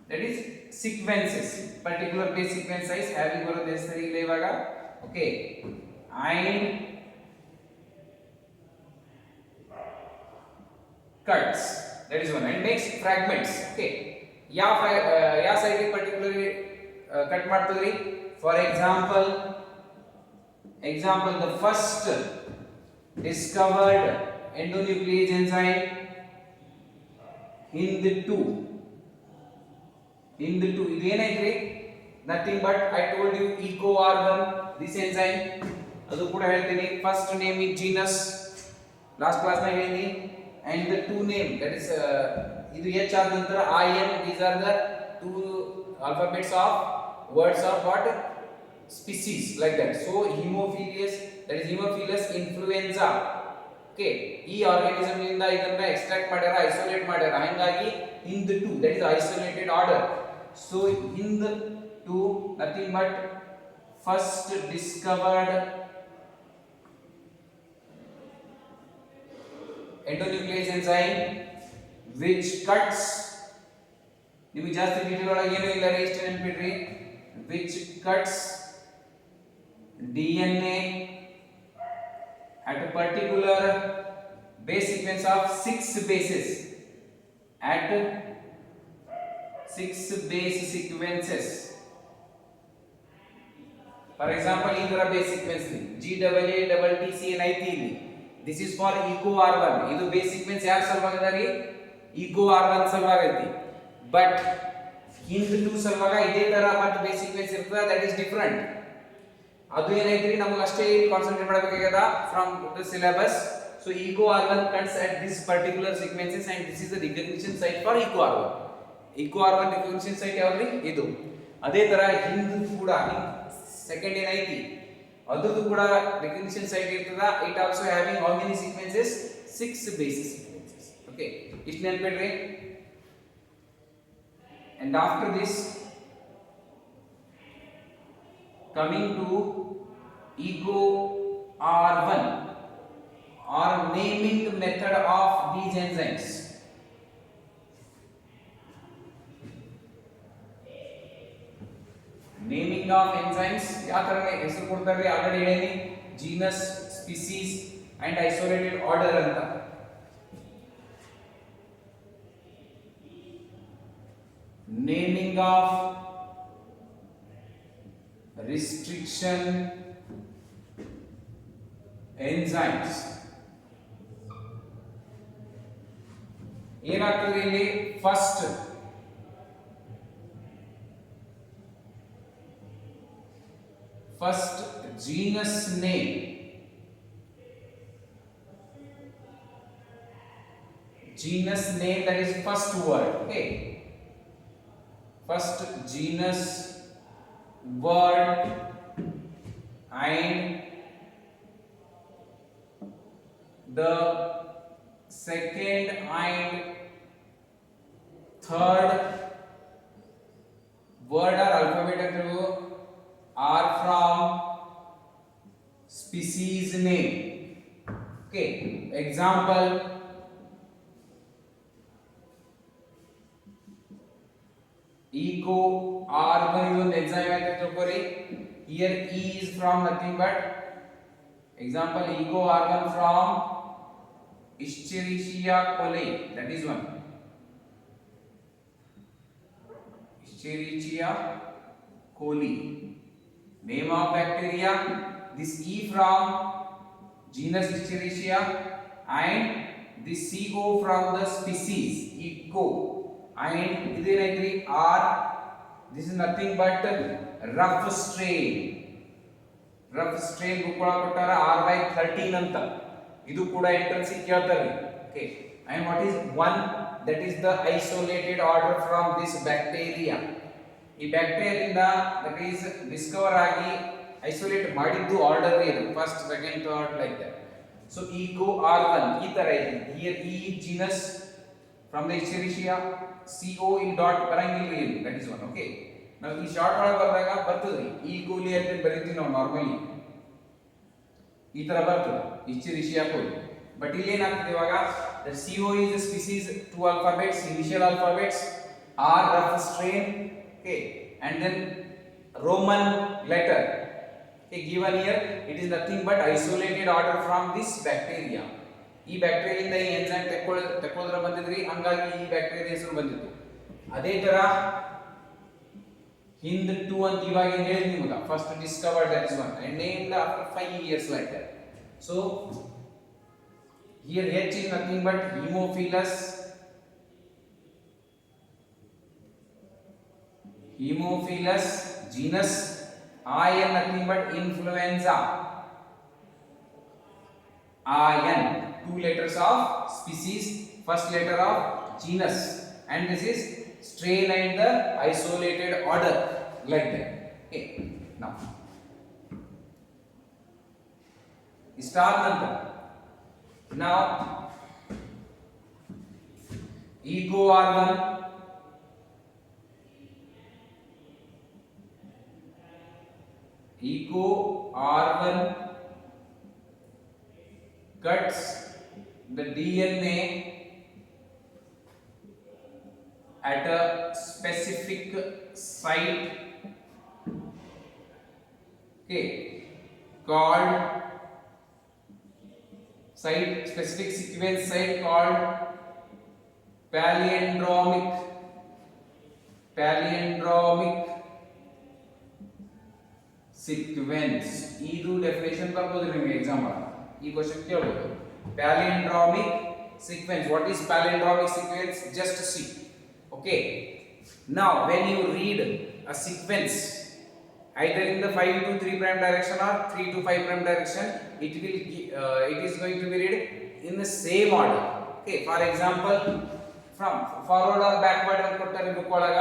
S1: that is sequences, particular base sequence size having ಬರುತ್ತೆ ಸರಿ ಇಲ್ಲ ಇವಾಗ, okay, and cuts, that is one, and next fragments, okay, ಯಾವ site particularly cut ಮಾಡ್ತದ್ರಿ, for example the first discovered endonuclease enzyme HIND2 ಇದು ಏನೈತ್ರಿ, nothing but I told you EcoR1, this enzyme, ಅದು ಕೂಡ ಹೇಳ್ತೀನಿ. first name is genus, last class ನಾಗ ಹೇಳಿನಿ, and the two name, that is ಇದು H ಆದ ನಂತರ IN, these are the two alphabets of words of what species, like that. So Haemophilus, that is Haemophilus influenza, okay, ಈ organism ಇಂದ ಇದನ್ನ extract ಮಾಡ್ಯಾರ, isolate ಮಾಡ್ಯಾರ, ಹಾಗಾಗಿ HIND2, that is isolated order. So HIND2 nothing but first discovered endonuclease enzyme which cuts, ನಿಮಗೆ ಜಾಸ್ತಿ detail ಒಳಗೆ ಏನು ಇಲ್ಲ ರೀ, ಇಷ್ಟು ನೆನಪಿಡ್ರಿ, which cuts DNA at a particular base sequence of 6 bases, at 6 base sequences. For example, ಈ ತರ base sequence GAATTCN ಐತಿ ಇಲ್ಲಿ, this is for EcoR1, ಇದು base sequence ಯಾರ ಸಲುವಾಗಿ ಅದ ರೀ, EcoR1 ಸಲುವಾಗಿ ಐತಿ, but HIND2 ಸಲುವಾಗಿ ಇದೇ ತರ ಮತ್ತೆ base sequence ಇರ್ತದ, that is different. ಅದು ಏನೈತ್ರಿ ನಮಗೆ ಅಷ್ಟೇ ಕಾನ್ಸಂಟ್ರೇಟ್ ಮಾಡಬೇಕಾಗಿದೆ from the syllabus. So EcoR1 cuts at this particular sequences and this is the recognition site for EcoR1. EcoR1 recognition site ಯಾವ್ದ್ರಿ, ಇದು. ಅದೇ ತರ HIND ಕೂಡ ಸೆಕೆಂಡ್ ಏನೈತಿ ಅದರದ್ದು ಕೂಡ recognition site ಇರ್ತದ, it also having how many sequences, 6 base sequences, okay, ಇಷ್ಟು ನೆನಪಿಡ್ರಿ. And after this, coming to EcoR1 or naming method of these enzymes. Naming of enzymes ಯಾವ ತರ ಹೆಸರು ಕೊಡ್ತಾರೆ ಆಲ್ರೆಡಿ ಹೇಳಿನಿ, genus, species and isolated order ಅಂತ. Naming of restriction enzymes, ಏನಾಗ್ತದೆ ಇಲ್ಲಿ, first genus name, that is first word, okay, first genus word and the second and third word or alphabet are from species name, okay, example EcoR1 is one enzyme ಅಂತ ತಿಳ್ಕೊರಿ, here E is from nothing but example EcoR1 from Escherichia coli, that is one, Escherichia coli, name of bacteria, this E from genus Escherichia and this CO from the species Eco, and idenaytri R, this is nothing but rough strain book ಒಳಗೆ ಕೊಟ್ಟಾರ R/13 ಅಂತ, ಇದು ಕೂಡ entrance ಕೇಳ್ತಾರೆ, okay, and what is one, that is the isolated order from this bacteria, ಈ ಬ್ಯಾಕ್ಟೀರಿಯಾದಿಂದ that is Discover ಆಗಿ isolate ಮಾಡಿದ್ದು order ಇದು, first second third like that. So EcoR1 ಈ ತರ ಇದೆ, here E genus from the Escherichia, CO in dot ಬರಂಗಿಲ್ಲ ಇಲ್ಲಿ, that is one, okay. ನಾವು ಈ ಶಾರ್ಟ್ ಒಳಗೆ ಬರೆದಾಗ ಬರ್ತದ್ರಿ E coli ಅಂತ ಬರೀತೀವಿ ನಾವು ನಾರ್ಮಲಿ, ಈ ತರ ಬರ್ತದೆ ಇಚ್ಚಿರಿಷಿಯಾ ಕೋಳಿ. ಬಟ್ ಇಲ್ಲಿ ಏನಾಗ್ತದೆ ಇವಾಗ the CO is a species, two alphabets, initial alphabets, R rough strain, okay, and then Roman letter, okay, given here it is nothing but isolated order from this bacteria. ಈ bacteria ಇಂದ ಈ enzyme ತಕ್ಕೊಳ್ಳೋದ್ರ ಬಂದಿದ್ರಿ, ಹಂಗಾಗಿ ಈ bacteria ಹೆಸರು ಬಂದಿತ್ತು. ಅದೇ ತರ ಹಿಂದ್ 2 ಅಂತ ಇವಾಗ ಹೇಳಿದ್ವಿ ನಿಮಗೆ, first discovered that is one and named after 5 years later. So here H is nothing but Haemophilus genus, IN nothing but influenza, IN 2 letters of species, first letter of genus, and this is strain and the isolated order like that. Okay, now start number. Now ego R1, cuts the DNA at a specific site, okay, called specific sequence site called palindromic sequence. ಇದು definition ಬರ್ಬೋದು ನಿಮಗೆ exam ಒಳಗೆ, ಈ question ಕೇಳಬಹುದು. palindromic sequence, what is palindromic sequence? Just see. Okay, now when you read a sequence either in the 5 to 3 prime direction or 3 to 5 prime direction, it is going to be read in the same order. Okay, for example, from forward or backward ಅಂತ ಕೊಟ್ಟರೆ book ಒಳಗ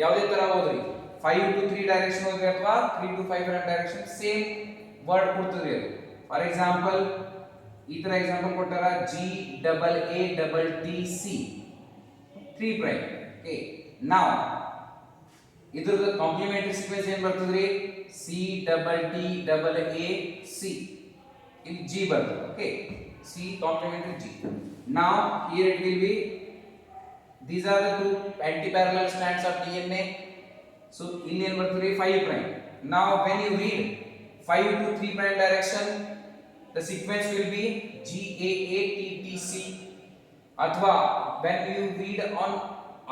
S1: ಯಾವುದೇ ತರ ಓದ್ರಿ, 5 to 3 direction ಓದ್ರಿ ಅಥವಾ 3 to 5 prime direction, same word ಕೊಡ್ತದ್ರಿ ಅದು. ಫಾರ್ ಎಕ್ಸಾಂಪಲ್ ಈ ತರ ಎಕ್ಸಾಂಪಲ್ ಕೊಟ್ಟಾರ GAATTC 3 prime. Okay, now ಇದ್ರದ್ದು ಕಾಂಪ್ಲಿಮೆಂಟರಿ ಸೀಕ್ವೆನ್ಸ್ ಏನು ಬರ್ತದ್ರಿ, CTTAAC, ಇಲ್ಲಿ G ಬರ್ತದೆ. Okay, C complementary G. Now here it will be, these are the two anti-parallel strands of DNA. So ಇಲ್ಲಿ ಏನು ಬರ್ತದ್ರಿ 5 prime. Now when you read 5 to 3 prime direction, the sequence will be GAATTC. ಅಥವಾ when you read on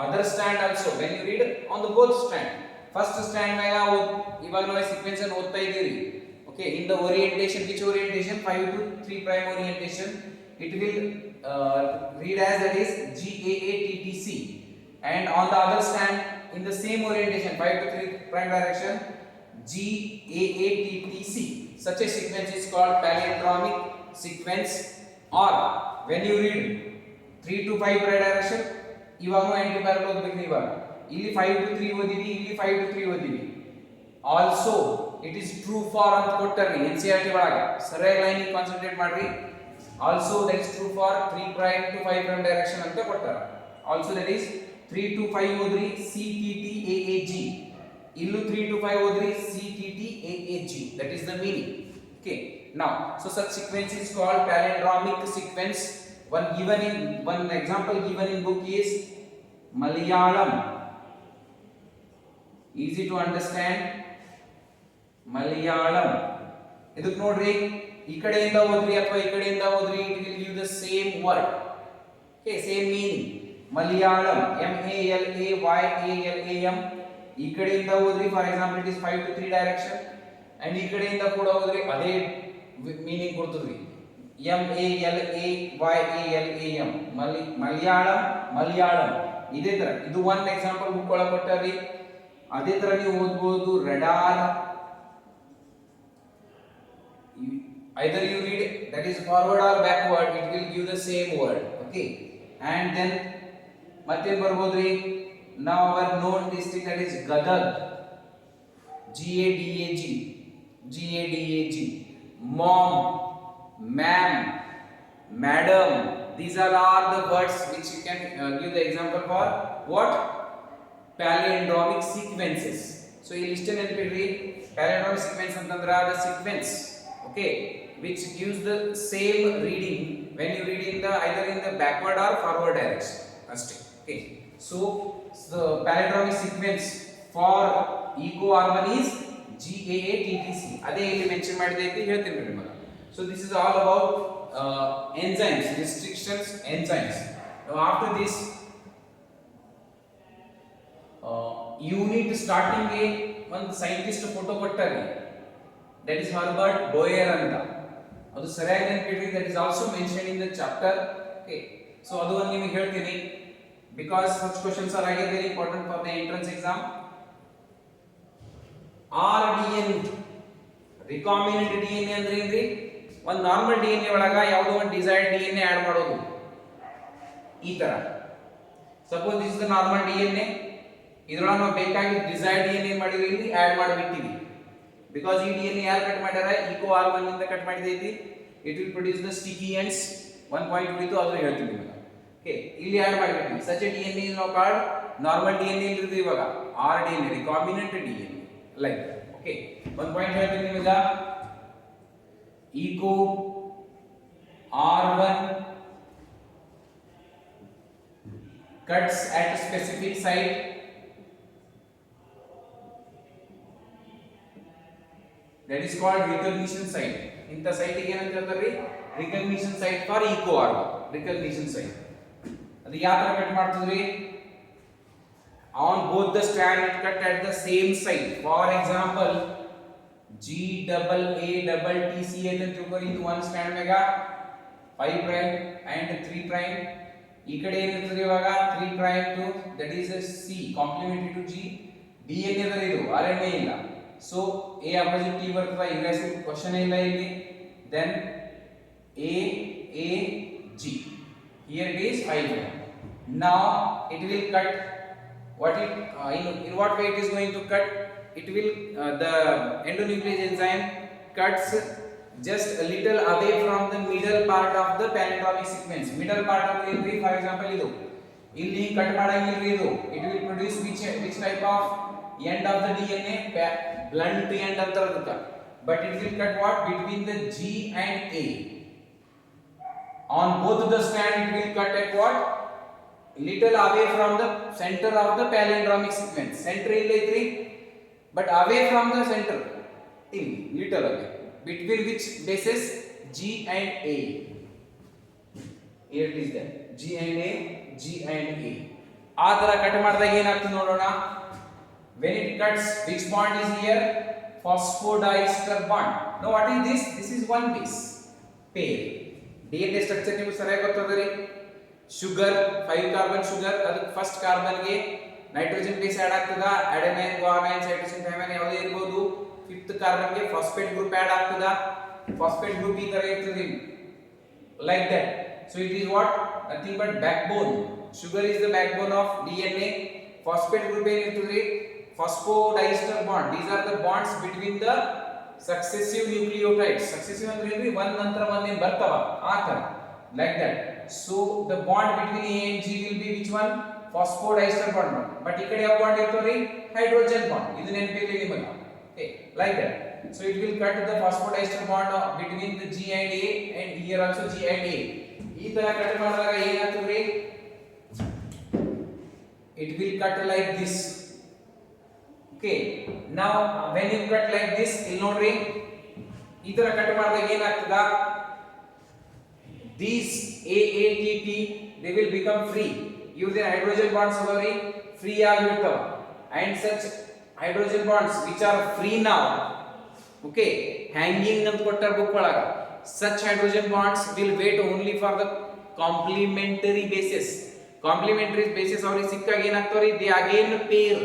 S1: other strand also, when you read on the both strand, first strand naga ivaga ನಾವು sequence ಅನ್ನು ಓದ್ತಾ ಇದ್ದೀವಿ. Okay, in the orientation, which orientation? 5 to 3 prime orientation, it will read as that is GAATTC, and on the other strand in the same orientation 5 to 3 prime direction, GAATTC. Such a sequence is called palindromic sequence. Or when you read 3 to 5 prime direction, ಇವಾಗ aunty parallel ಓದಬೇಕು. ಇವಾಗ ಇಲ್ಲಿ 5 to 3 ಓದಿವಿ, ಇಲ್ಲಿ 5 to 3 ಓದಿವಿ. Also it is true for ಅಂತ ಕೊಟ್ಟರಿ NCERT ಒಳಗೆ, ಸರಿಯಾಗಿ ಲೈನಿಗೆ ಕಾನ್ಸಂಟ್ರೇಟ್ ಮಾಡ್ರಿ. Also that is true for 3 prime to 5 prime direction ಅಂತ ಕೊಟ್ಟಾರ. ಆಲ್ಸೋ ದಟ್ ಇಸ್ 3 to 5 ಓದ್ರಿ CTTAAG, ಇಲ್ಲೂ 3 to 5 ಓದ್ರಿ CTTAAG. that is the meaning. Okay, now so such sequence is called palindromic sequence. One example given in book is Malayalam. Easy to understand. Malayalam. ಇದಕ್ಕೆ ನೋಡ್ರಿ, ಈ ಕಡೆಯಿಂದ ಓದ್ರಿ ಅಥವಾ ಈ ಕಡೆಯಿಂದ ಓದ್ರಿ, it will give the same word. Okay, same meaning. Malayalam, MALAYALAM. ಈ ಕಡೆಯಿಂದ ಓದ್ರಿ, for example it is 5 to 3 direction, and ಈ ಕಡೆಯಿಂದ ಕೂಡ ಓದ್ರಿ ಅದೇ ಮೀನಿಂಗ್ ಕೊಡ್ತದ್ರಿ, MALAYALAM. ಮಲಯಾಳಂ. ಇದೇ ತರ ಇದು ಒಂದು ಎಕ್ಸಾಂಪಲ್ ಬುಕ್ ಒಳಗೆ ಕೊಟ್ಟಾರಿ. ಅದೇ ತರ ನೀವು ಓದಬಹುದು radar. Either you read that is forward or backward, it will give the same word. Okay, and then ಮತ್ತೆ ಬರ್ಬೋದ್ರಿ, now our known district, that is Gadag, GADAG, mom, ma'am, madam. These are all the words which you can give the example for what? Palindromic sequences. So ಈ list ನೆನಪಿಡ್ರಿ, palindromic sequence ಅಂತಂದ್ರೆ the sequence okay, which gives the same reading when you read in the either in the backward or forward direction. Okay, so the palindromic sequence for eco R1 is GAATTC. ಅದೇ ಇಲ್ಲಿ mention ಮಾಡಿದೈತಿ ಹೇಳ್ತೀನಿ ನಿಮಗೆ. So this is all about enzymes, restrictions, enzymes. Now after this unit starting ಗೆ ಒಂದು scientist photo ಕೊಟ್ಟಾರೆ, that is Herbert Boyer ಅಂತ. ಅದು ಸರಿಯಾಗಿ ನೆನಪಿಡ್ರಿ, that is also mentioned in the chapter. Okay, so ಅದು ಒಂದು ನಿಮಗೆ ಹೇಳ್ತೀನಿ because such questions are again very important for the entrance exam. RDN recombinant DNA ಅಂದ್ರೆ ಏನ್ರಿ? ಒಂದು ನಾರ್ಮಲ್ DNA ಒಳಗ ಯಾವುದೋ ಒಂದು ಡಿಸೈರ್ಡ್ DNA ಆಡ್ ಮಾಡೋದು ಈ ತರ. Suppose this is the normal DNA, ಇದರೊಳಗೆ ನಾವು ಬೇಕಾಗಿ ಡಿಸೈರ್ಡ್ DNA ಮಾಡಿದ್ವಿ, ಇಲ್ಲಿ ಆಡ್ ಮಾಡಿಬಿಟ್ಟಿವಿ. ಬಿಕಾಸ್ ಈ DNA ಯಾರು ಕಟ್ ಮಾಡ್ಯಾರ? ಇಕೋ R1 ಇಂದ ಕಟ್ ಮಾಡಿದೈತಿ. It will produce the sticky ends. 1 point ಉಳಿತು, ಅದು ಹೇಳ್ತೀನಿ ನಿಮಗೆ. ಓಕೆ, ಇಲ್ಲಿ ಆಡ್ ಮಾಡಿಬಿಟ್ಟಿವಿ. Such a DNA is now called normal DNA ಇಲ್ಲಿದೆ ಇವಾಗ RDNA, recombinant DNA, like. Okay, 1 point ಹೇಳ್ತೀನಿ ನಿಮಗೆ. eco R1 cuts at a specific site that is called recognition site. ಇಂತ ಸೈಟ್ ಗೆ ಏನಂತ ಹೇಳ್ತಾರೆ? recognition site for eco R1, recognition site. ಅದು ಯಾವ ತರ cut ಮಾಡ್ತದ್ರಿ? on both the strand it cut at the same site. For example, GAATTC ಅಂತ ತಿಳ್ಕೊಳ್ಳಿ. ಇದು ಒಂದು ಸ್ಟ್ರಾಂಡ್ ಮ್ಯಾಗ 5 ಪ್ರೈಮ್ and 3 ಪ್ರೈಮ್. ಈ ಕಡೆ ಏನಿರ್ತದೆ ಇವಾಗ 3 prime to that is C complementary to G. DNA ಅದರ ಇದು RNA ಇಲ್ಲ, ಸೊ A ಅಪೋಸಿಟ್ T ಬರ್ತದ. ಇರೈಸ್ ಕ್ವೆಶ್ಚನ್ ಇಲ್ಲ ಇಲ್ಲಿ. Then AAG, here it is 5 prime. Now it will cut what it in what way it is going to cut? It will the endonuclease enzyme cuts just a little away from the middle part of the palindromic sequence. Middle part of the, for example, idu illi cut madangilri idu, it will produce which type of end of the DNA? Blunt end anta adukka. But it will cut what? Between the G and A. On both the strand it will cut at what? Little away from the center of the palindromic sequence. Center illa idri, but away from the center, in little away. Between which bases? G and A. Here it is there. G and A, G and A. ಆ ತರ cut ಮಾಡಿದಾಗ ಏನಾಗ್ತದೆ ನೋಡೋಣ. When it cuts, which bond is here? Phosphodiester bond. Now what is this? This is one base pair. DNA structure ನಿಮಗೆ ಸರಿಯಾಗಿ ಗೊತ್ತದರಿ. Sugar 5 carbon sugar, ಅದಕ್ಕೆ first carbon ಗೆ ನೈಟ್ರೋಜನ್ ಬೇಸ್ ಆಡ್ ಆಗ್ತದ. ಅಡೆನೈನ್, ಗ್ವಾನೈನ್, ಸೈಟೋಸಿನ್, ಥೈಮಿನ್ ಯಾವುದೇ ಇರಬಹುದು. 5th carbon ಗೆ phosphate group add ಆಗ್ತದ. ಫಾಸ್ಫೇಟ್ ಗ್ರೂಪ್ ಈ ತರ ಇರ್ತದೆ, like that. So it is what? Nothing but backbone. Sugar is the backbone of DNA. Phosphate group ಏನಿರ್ತದೆ? Phosphodiester bond. These are the bonds between the successive nucleotides. Successive ಅಂದ್ರೆ ಏನ್ರಿ? ಒಂದ್ ನಂತರ ಒಂದೇನ್ ಬರ್ತಾವ ಆ ತರ, like that. So the bond between A and G will be which one? Phosphodiester bond. But ಈ ಕಡೆ ಯಾವ ಬಾಂಡ್ ಇರ್ತದೆ? Hydrogen bond. ಇದು ನೆನಪಿರಲಿ ನಿಮಗೆ. Okay, like that. So it will cut the phosphodiester bond between the G and A, and here also G and A. ಈ ತರ cut ಮಾಡಿದಾಗ ಏನಾಗ್ತದೆ? It will cut like this. Okay, now when you cut like this, ಇಲ್ಲಿ ನೋಡ್ರಿ, ಈ ತರ cut ಮಾಡಿದಾಗ ಏನಾಗ್ತದ? These AATT, they will become free. Using hydrogen bonds already free ಆಗಿರ್ತಾವ. And such hydrogen bonds which are free now, okay, hanging ಅಂತ ಕೊಟ್ಟಾರ book ಒಳಗ. Such hydrogen bonds will wait only for the complementary bases. Complementary bases ಅವ್ರಿಗೆ ಸಿಕ್ಕಾಗ ಏನಾಗ್ತಾವ್ರಿ? They again pair,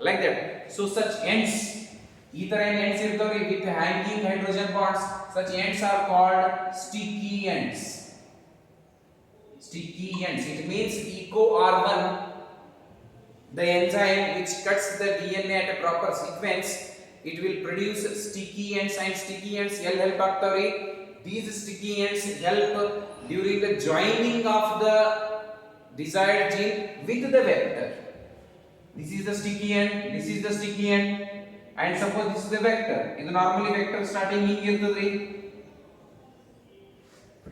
S1: like that. So such ends, ಈ ತರ ends ಇರ್ತಾವ್ರಿ with hanging hydrogen bonds. Such ends are called sticky ends. Sticky ends. It means eco R1, the enzyme which cuts the DNA at a proper sequence, it will produce sticky ends, and sticky ends help ಆಗ್ತಾವ್ರಿ. These sticky ends help during the joining of the desired gene with the vector. This is the sticky end. This is the sticky end. and suppose this is the vector. ಇದು normally vector starting ಹಿಂಗೆ ಇರ್ತದ್ರಿ.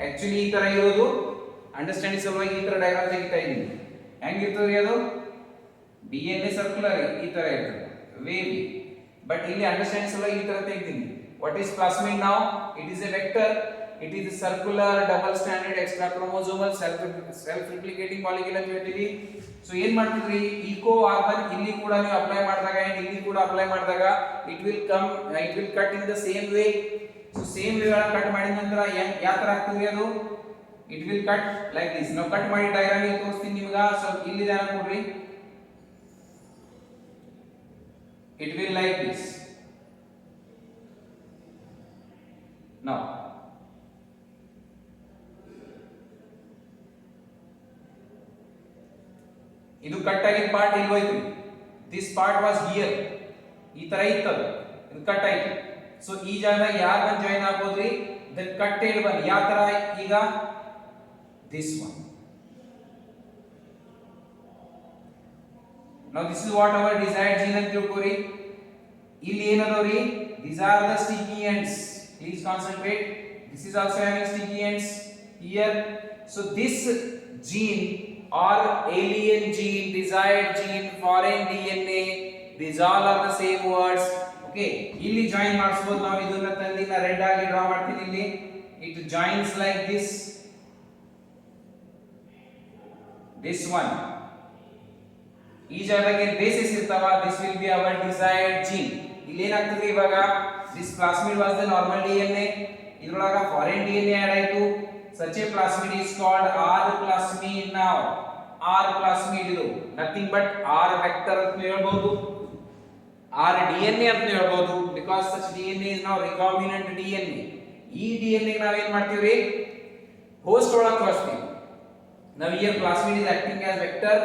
S1: Actually ಈ ತರ ಇರೋದು understanding ಸಲುವಾಗಿ ಈ ತರ diagram ತೆಗಿತಾ ಇದೀನಿ. ಹೆಂಗಿರ್ತದ್ರಿ ಅದು DNA ಸರ್ಕ್ಯುಲರ್ ಈ ತರ ಇರ್ತದೆ ವೇವಿ, ಬಟ್ ಇಲ್ಲಿ ಅಂಡರ್ಸ್ಟ್ಯಾಂಡಿಂಗ್ ಸಲುವಾಗಿ ಈ ತರ ತೆಗಿತೀನಿ. What is plasmid now? It is a vector. It is a circular double stranded extra chromosomal self replicating molecule ಅಂತ ಹೇಳ್ತೀವಿ. ಸೊ ಏನ್ ಮಾಡ್ತಿದ್ರಿ, ಈಕೋ ಆರ್ಗನ್ ಇಲ್ಲಿ ಕೂಡ ನೀವು ಅಪ್ಲೈ ಮಾಡಿದಾಗ and ಇಲ್ಲಿ ಕೂಡ ಅಪ್ಲೈ ಮಾಡಿದಾಗ it will cut in the same way. So same way ಒಳಗೆ ಕಟ್ ಮಾಡಿದ ನಂತರ ಯಾವ ತರ ಆಗ್ತದೆ ಅದು, it will cut like this. ನಾವು ಕಟ್ ಮಾಡಿ ಡಯಾಗ್ರಾಮ್ ಇಲ್ಲಿ ತೋರಿಸ್ತೀನಿ ನಿಮಗೆ. ಸೊ ಇಲ್ಲಿ ಧ್ಯಾನ ಕೊಡ್ರಿ, it will like this. Now ಇದು ಕಟ್ ಆಗಿದ ಪಾರ್ಟ್ ಇಲ್ಲಿ ಹೋಯ್ತು. ದಿಸ್ ಪಾರ್ಟ್ ವಾಸ್ ಹಿಯರ್, ಈ ತರ ಇತ್ತದು, ಇದು ಕಟ್ ಆಯ್ತು. ಸೊ ಈ ಜಾಗದಾಗ ಯಾರು ಬಂದು ಜಾಯಿನ್ ಆಗ್ಬೋದ್ರಿ, ದ ಕಟ್ಟೆಡ್ ಒನ್. ಯಾವ ತರ ಈಗ this one. now this is what our desired gene ಅಂತ ತಿಳ್ಕೊರಿ. ಇಲ್ಲಿ ಏನದವ್ರಿ, these are the sticky ends. Please concentrate. This is also having sticky ends here. So this gene or alien gene, desired gene, foreign DNA, these all are the same words. Okay, ಇಲ್ಲಿ join ಮಾಡಿಸಬಹುದು ನಾವು. ಇದನ್ನ ತಂದಿ ನಾ red ಆಗಿ draw ಮಾಡ್ತೀನಿ ಇಲ್ಲಿ. It joins like this one. ಈ ಜಾಗಕ್ಕೆ ಬೇಸಿಸ್ ಇರ್ತಾವ. This will be our desired gene. ಇಲ್ಲಿ ಏನಾಗ್ತದೆ ಇವಾಗ, this plasmid was the normal DNA, ಇದರೊಳಗ foreign DNA ಆಡ್ ಆಯ್ತು. such a plasmid is called R plasmid. now R plasmid ಇದು nothing but R vector ಅಂತ ಹೇಳ್ಬಹುದು, R DNA ಅಂತ ಹೇಳ್ಬಹುದು, because such DNA is now recombinant DNA. ಈ DNA ಗೆ ನಾವು ಏನು ಮಾಡ್ತೀವಿ, ಹೋಸ್ಟ್ ಒಳಗೆ ಕಳಿಸ್ತೀವಿ. ನಾವು here plasmid is acting as vector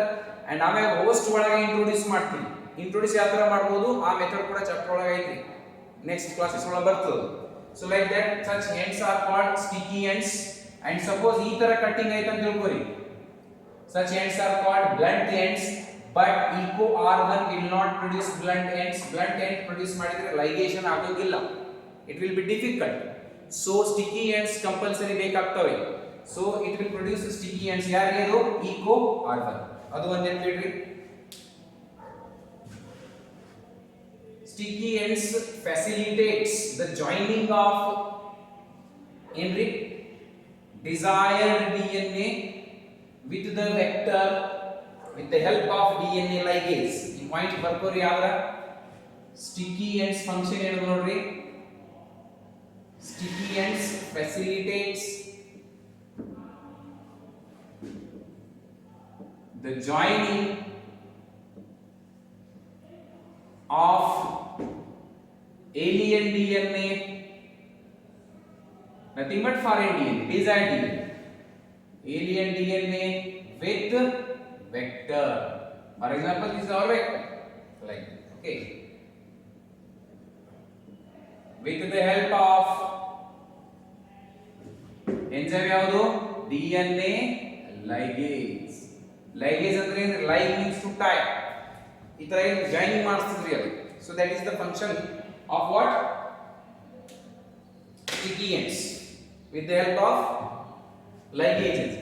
S1: and ಆಮೇಲೆ ಹೋಸ್ಟ್ ಒಳಗೆ ಇಂಟ್ರೊಡ್ಯೂಸ್ ಮಾಡ್ತೀವಿ. ಇಂಟ್ರೊಡ್ಯೂಸ್ ಯಾವ ತರ ಮಾಡಬಹುದು ಆ ಮೆಥಡ್ ಕೂಡ ಚಾಪ್ಟರ್ ಒಳಗೆ ಐತಿ, ನೆಕ್ಸ್ಟ್ ಕ್ಲಾಸಸ್ ಒಳಗೆ ಬರ್ತದೆ. So like that such ends are called sticky ends. and suppose ಈ ತರ ಕಟ್ಟಿಂಗ್ ಐತೆ ಅಂತ ತಿಳ್ಕೊರಿ, such ends are called blunt ends. but eco organ will not produce blunt ends. blunt end produce ಮಾಡಿದ್ರೆ ligation ಆಗೋದಿಲ್ಲ, it will be difficult. so sticky ends compulsory ಬೇಕಾಗ್ತವೆ. so it will produce sticky ends. ಯಾರಿಗೆ ಅದು, eco organ. ಅದು ಒಂದು ನೆನಪಿಡ್ರಿ. sticky ends facilitates the joining of desired DNA with the vector with the help of DNA ligase. ಈ point ಬರ್ಕೋರಿ. ಯಾವ್ದ್ರ sticky ends function ಏನು ನೋಡ್ರಿ, sticky ends facilitates the joining of alien DNA, nothing but foreign DNA, desired DNA, alien DNA with vector. For example, this is our vector, like okay, with the help of enzyme ಯಾವುದು, DNA ligase. ligase ಅಂದ್ರೆ like means to tie. ಈ ತರ ಏನು joining ಮಾಡಿಸ್ತಿದ್ರಿ ಅದು. So that is the function of what, sticky ends with the help of ligases.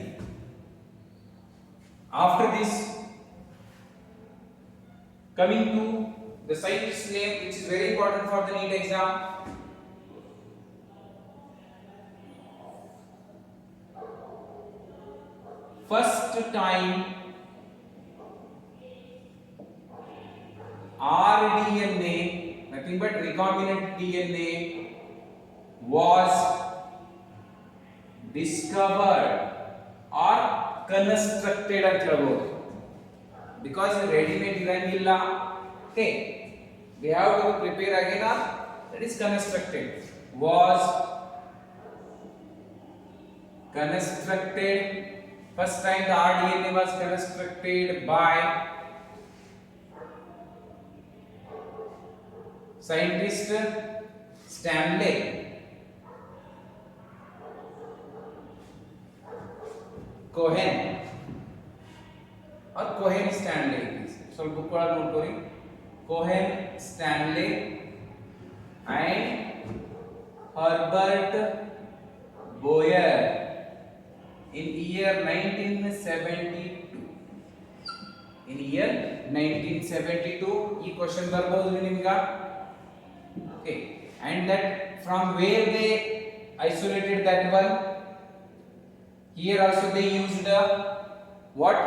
S1: after this, coming to the scientist's name, which is very important for the NEET exam. first time rDNA, nothing but recombinant DNA, was discovered or constructed ಅಂತ ಹೇಳ್ಬೋದು. because ready-made ಇರಂಗಿಲ್ಲ. okay, we have to prepare again. that is constructed. was constructed. first time the rDNA was constructed by scientist Stanley Cohen or Cohen Stanley. ಸ್ವಲ್ಪ book ಒಳಗೆ ನೋಡ್ಕೊರಿ. Cohen Stanley and Herbert Boyer in year 1972. In year 1972 ಈ question ಬರಬಹುದು ನಿಮಗೆ. Okay, and that from where they isolated that one, here also they used what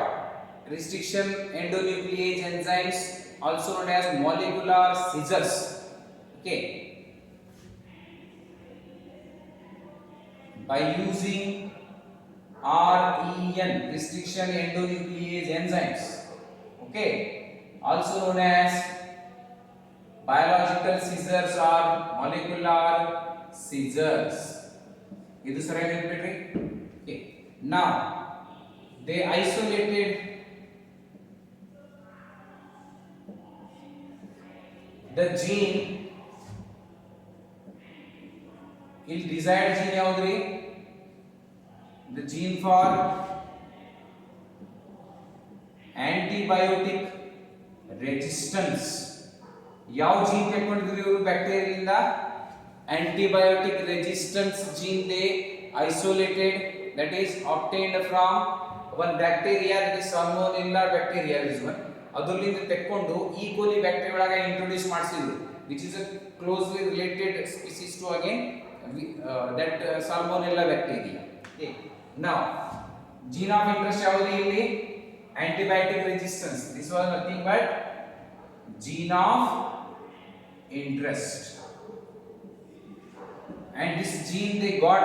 S1: restriction endonuclease enzymes, also known as molecular scissors. Okay, by using REN, restriction endonuclease enzymes, okay, also known as biological scissors or molecular scissors. Idu sariyagi neನಪಿಟ್ರಿ. Okay, now they isolated the gene. ಇಲ್ಲಿ desired gene ಯಾವ್ದ್ರಿ? The gene for antibiotic resistance. ಯಾವ gene ತಗೊಂಡಿದ್ರು ಇವರು ಬ್ಯಾಕ್ಟೀರಿಯಾದಿಂದ? antibiotic resistance gene they isolated, that is obtained from one bacteria, that is salmonella bacteria is one. ಅದರಿಂದ ತೆಕ್ಕೊಂಡು E. coli bacteria ಒಳಗೆ introduce ಮಾಡಿಸಿದ್ರು, which is a closely related species to again that salmonella bacteria. Okay, now gene of interest ಯಾವುದು ಇಲ್ಲಿ? antibiotic resistance. This was nothing but gene of interest, and this gene they got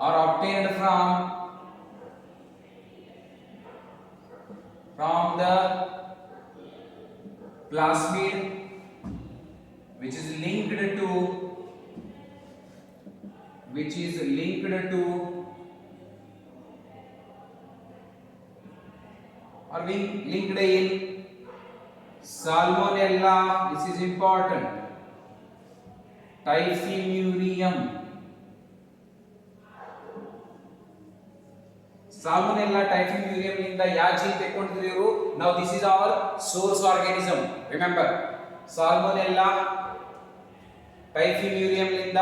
S1: or obtained from the plasmid, which is linked to or being linked in salmonella. This is important. Typhimurium. Salmonella typhimurium ಇಂದ ಯಾವ gene ತೆಕ್ಕೊಂಡಿದ್ರು ಇವರು? Now this is our source organism. Remember, Salmonella typhimurium ಇಂದ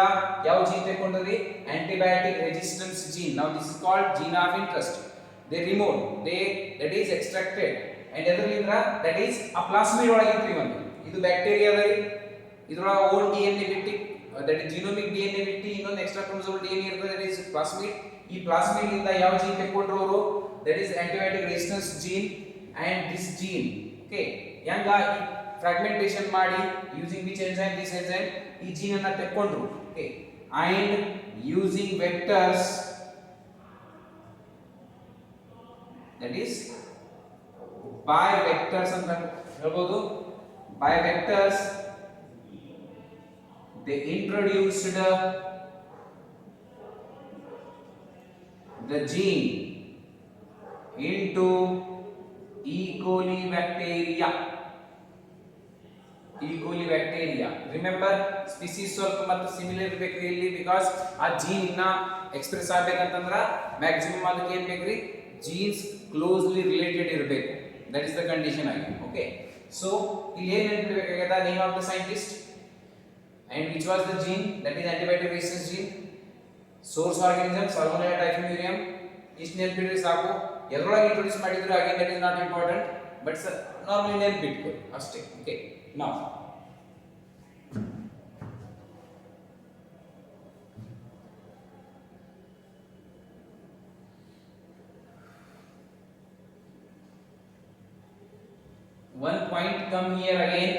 S1: ಯಾವ gene ತೆಕ್ಕೊಂಡಿದ್ರಿ? Antibiotic resistance gene. Now this is called gene of interest. They removed, that is extracted, and ಎದರಲಿಂದ that is a plasmid ಒಳಗಿತ್ರಿ ಒಂದು. ಇದು bacteria ಅದರಿ, ಇದರೊಳಗೆ own DNA ಬಿಟ್ಟು that is genomic DNA ಬಿಟ್ಟು ಇನ್ನೊಂದು extra chromosomal DNA ಇರ್ತದೆ, that is plasmid. ಈ plasmid ಇಂದ ಯಾವ ಜೀನ್ ತೆಕ್ಕೊಂಡ್ರು ಅವರು? that is antibiotic resistance gene, and this gene, okay, ಹೆಂಗ ಫ್ರಾಗ್ಮೆಂಟೇಶನ್ ಮಾಡಿ using which enzyme? This enzyme ಈ ಜೀನ್ ಅನ್ನು ತೆಕ್ಕೊಂಡ್ರು. okay, and using vectors, that is by vectors ಅಂತ ಹೇಳ್ಬೋದು. by vectors they introduced the gene into E. coli bacteria. E. coli bacteria, remember species ಸ್ವಲ್ಪ ಮತ್ತು similar ಇರಬೇಕ್ರಿ ಇಲ್ಲಿ, because ಆ gene ಇನ್ನ ಎಕ್ಸ್ಪ್ರೆಸ್ ಆಗಬೇಕಂತಂದ್ರ ಮ್ಯಾಕ್ಸಿಮಮ್ ಅದಕ್ಕೆ ಏನು ಬೇಕ್ರಿ? ಜೀನ್ಸ್ ಕ್ಲೋಸ್ಲಿ ರಿಲೇಟೆಡ್ ಇರಬೇಕು. ದಟ್ ಇಸ್ ದ ಕಂಡೀಷನ್ ಆಗಿ. ಓಕೆ, ಸೊ ಇಲ್ಲಿ ಏನು ನೆನಪಿಡಬೇಕಾಗದ? Name of the scientist and which was the gene? that is antibiotic resistance gene. source organism Salmonella typhimurium. ಇಷ್ಟು ನೆನಪಿಡ್ರಿ ಸಾಕು. ಎಲ್ಲರೊಳಗೆ ಇಂಟ್ರೊಡ್ಯೂಸ್ ಮಾಡಿದ್ರು again that is not important, but normally ನೆನಪಿಟ್ಕೊ ಅಷ್ಟೇ. Okay, now one point come here again.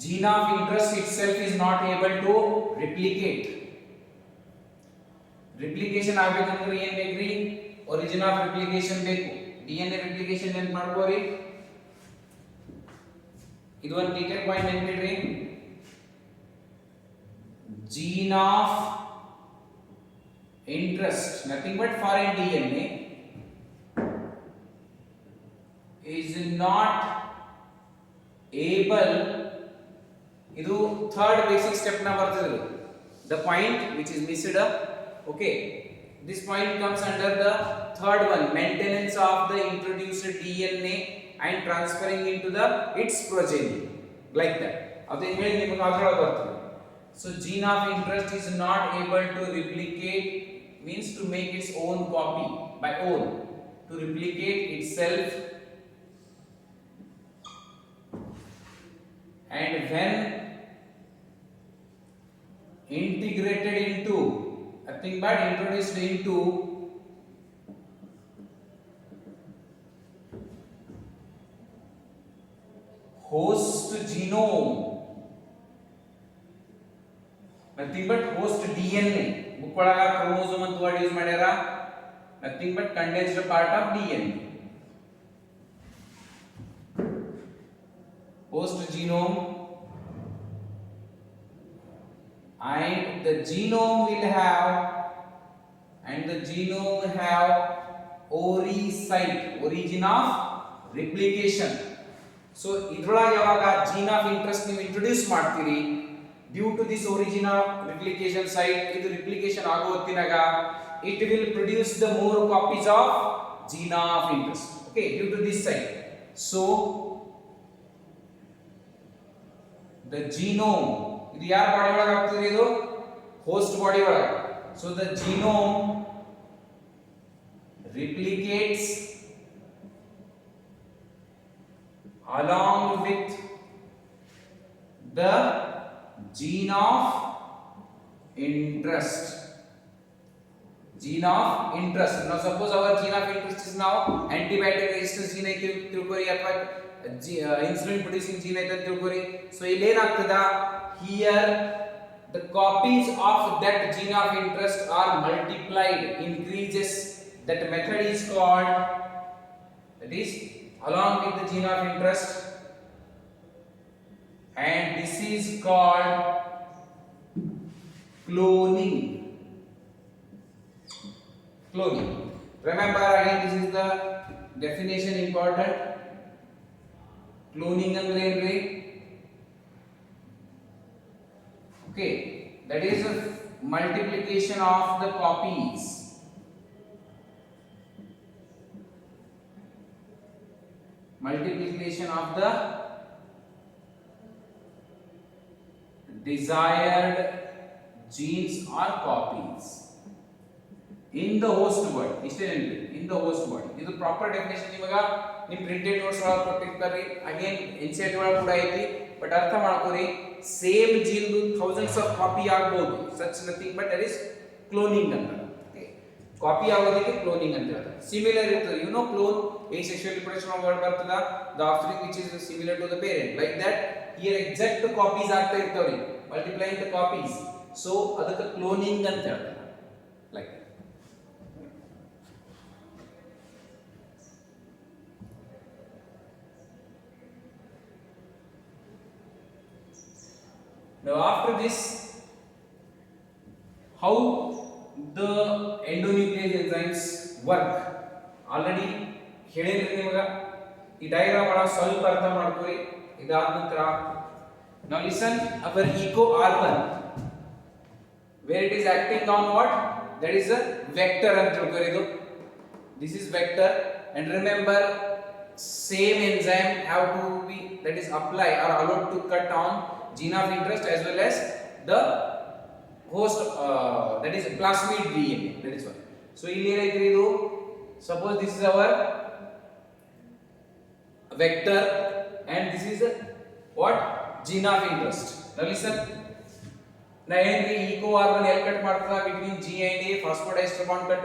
S1: Gene of interest itself is not able to replicate. Replication ಆಗಬೇಕಂದ್ರೆ ಏನು ಬೇಕ್ರಿ? origin of replication ಬೇಕು. DNA replication ಏನು ಮಾಡ್ಕೋರಿ? ಇದು ಒಂದು ಡೀಟೇಲ್ ಪಾಯಿಂಟ್ ನೆನಪಿಡ್ರಿ. gene of interest, nothing but foreign DNA, is not able, ಇದು ಥರ್ಡ್ ಬೇಸಿಕ್ ಸ್ಟೆಪ್ ನ ಬರ್ತದೆ. the point which is missed up, okay, this point comes under the third one, maintenance of the introduced DNA and transferring into the its progeny, like that. ಅದು ಹೇಳಿ ನಿಮಗೆ ಅದರೊಳಗೆ ಬರ್ತದೆ. So gene of interest is not able to replicate, means to make its own copy by own, to replicate itself, and when integrated into, nothing but introduced into host genome, nothing but host DNA. book ಒಳಗ chromosome ಅಂತ word use ಮಾಡ್ಯಾರ, nothing but condensed part of DNA. host genome, and the genome will have oocyte, origin of replication. So ಇದ್ರೊಳಗೆ ಯಾವಾಗ gene of interest ನೀವು introduce ಮಾಡ್ತೀರಿ, due to this origin of replication site, ಇದು replication ಆಗೋ ಹೊತ್ತಿನಾಗ it will produce the more copies of gene of interest, okay, due to this site. So the genome, ಇದು ಯಾರ body ಒಳಗೆ ಆಗ್ತದೆ, ಇದು ಹೋಸ್ಟ್ ಬಾಡಿ ಒಳಗೆ. So the genome replicates along with the gene of interest. Gene of interest. Now suppose our gene of interest is now antibiotic resistance gene ಐತಿ ತಿಳ್ಕೊರಿ, ಅಥವಾ insulin producing gene ಐತಿ ಅಂತ ತಿಳ್ಕೊರಿ. So ಇಲ್ಲಿ ಏನಾಗ್ತದ, here the copies of that gene of interest are multiplied, increases. That method is called, that is along with the gene of interest, and this is called cloning. Remember again, this is the definition important. Cloning ಅಂದ್ರೆ ಏನ್ರಿ? Okay, that is a multiplication of the copies. Multiplication of the desired genes or copies in the host body. ಇಷ್ಟೇ ನೆನಪಿ, in the host body. ಇದು proper definition ನಿಮಗೆ ನಿಮ್ಮ printed notes ಒಳಗೆ ಕೊಟ್ಟಿರ್ತಾರೆ. Again NCERT ಒಳಗೆ ಕೂಡ ಐತಿ, ಬಟ್ ಅರ್ಥ ಮಾಡ್ಕೊರಿ, same gene thousands of copy ಆಗ್ಬೋದು, such nothing but that is cloning ಅಂತ. ಕಾಪಿ ಆಗೋದಕ್ಕೆ ಕ್ಲೋನಿಂಗ್ ಅಂತ ಹೇಳ್ತಾರೆ. ಸಿಮಿಲರ್ ಇರ್ತದೆ, you know clone, asexual reproduction of word ಬರ್ತದ, the offspring which is similar to the parent, like that. Here exact copies ಆಗ್ತಾ ಇರ್ತಾವ್ರಿ, multiplying the copies, so ಅದಕ್ಕೆ cloning ಅಂತ ಹೇಳ್ತಾರೆ, like that. Now after this, how the endonuclease enzymes work already ಹೇಳಿದ್ರಿ ನಿಮಗೆ. ಈ diagram ಒಳಗೆ ಸ್ವಲ್ಪ ಅರ್ಥ ಮಾಡ್ಕೊರಿ. ಇದಾದ ನಂತರ now listen, our eco R1 where it is acting on what, that is a vector ಅಂತ ತಿಳ್ಕೊರಿ. ಇದು this is vector, and remember same enzyme have to be, that is apply or allowed to cut on gene of interest as well as the host, that is plasmid DNA, that is one. So ಇಲ್ಲಿ ಏನೈತ್ರಿ, ಇದು suppose this is our vector and this is what, gene of interest. Now listen, na ಏನ್ರಿ eco R1 ಎಲ್ಲಿ cut ಮಾಡ್ತದ, between G and A phosphodiester bond cut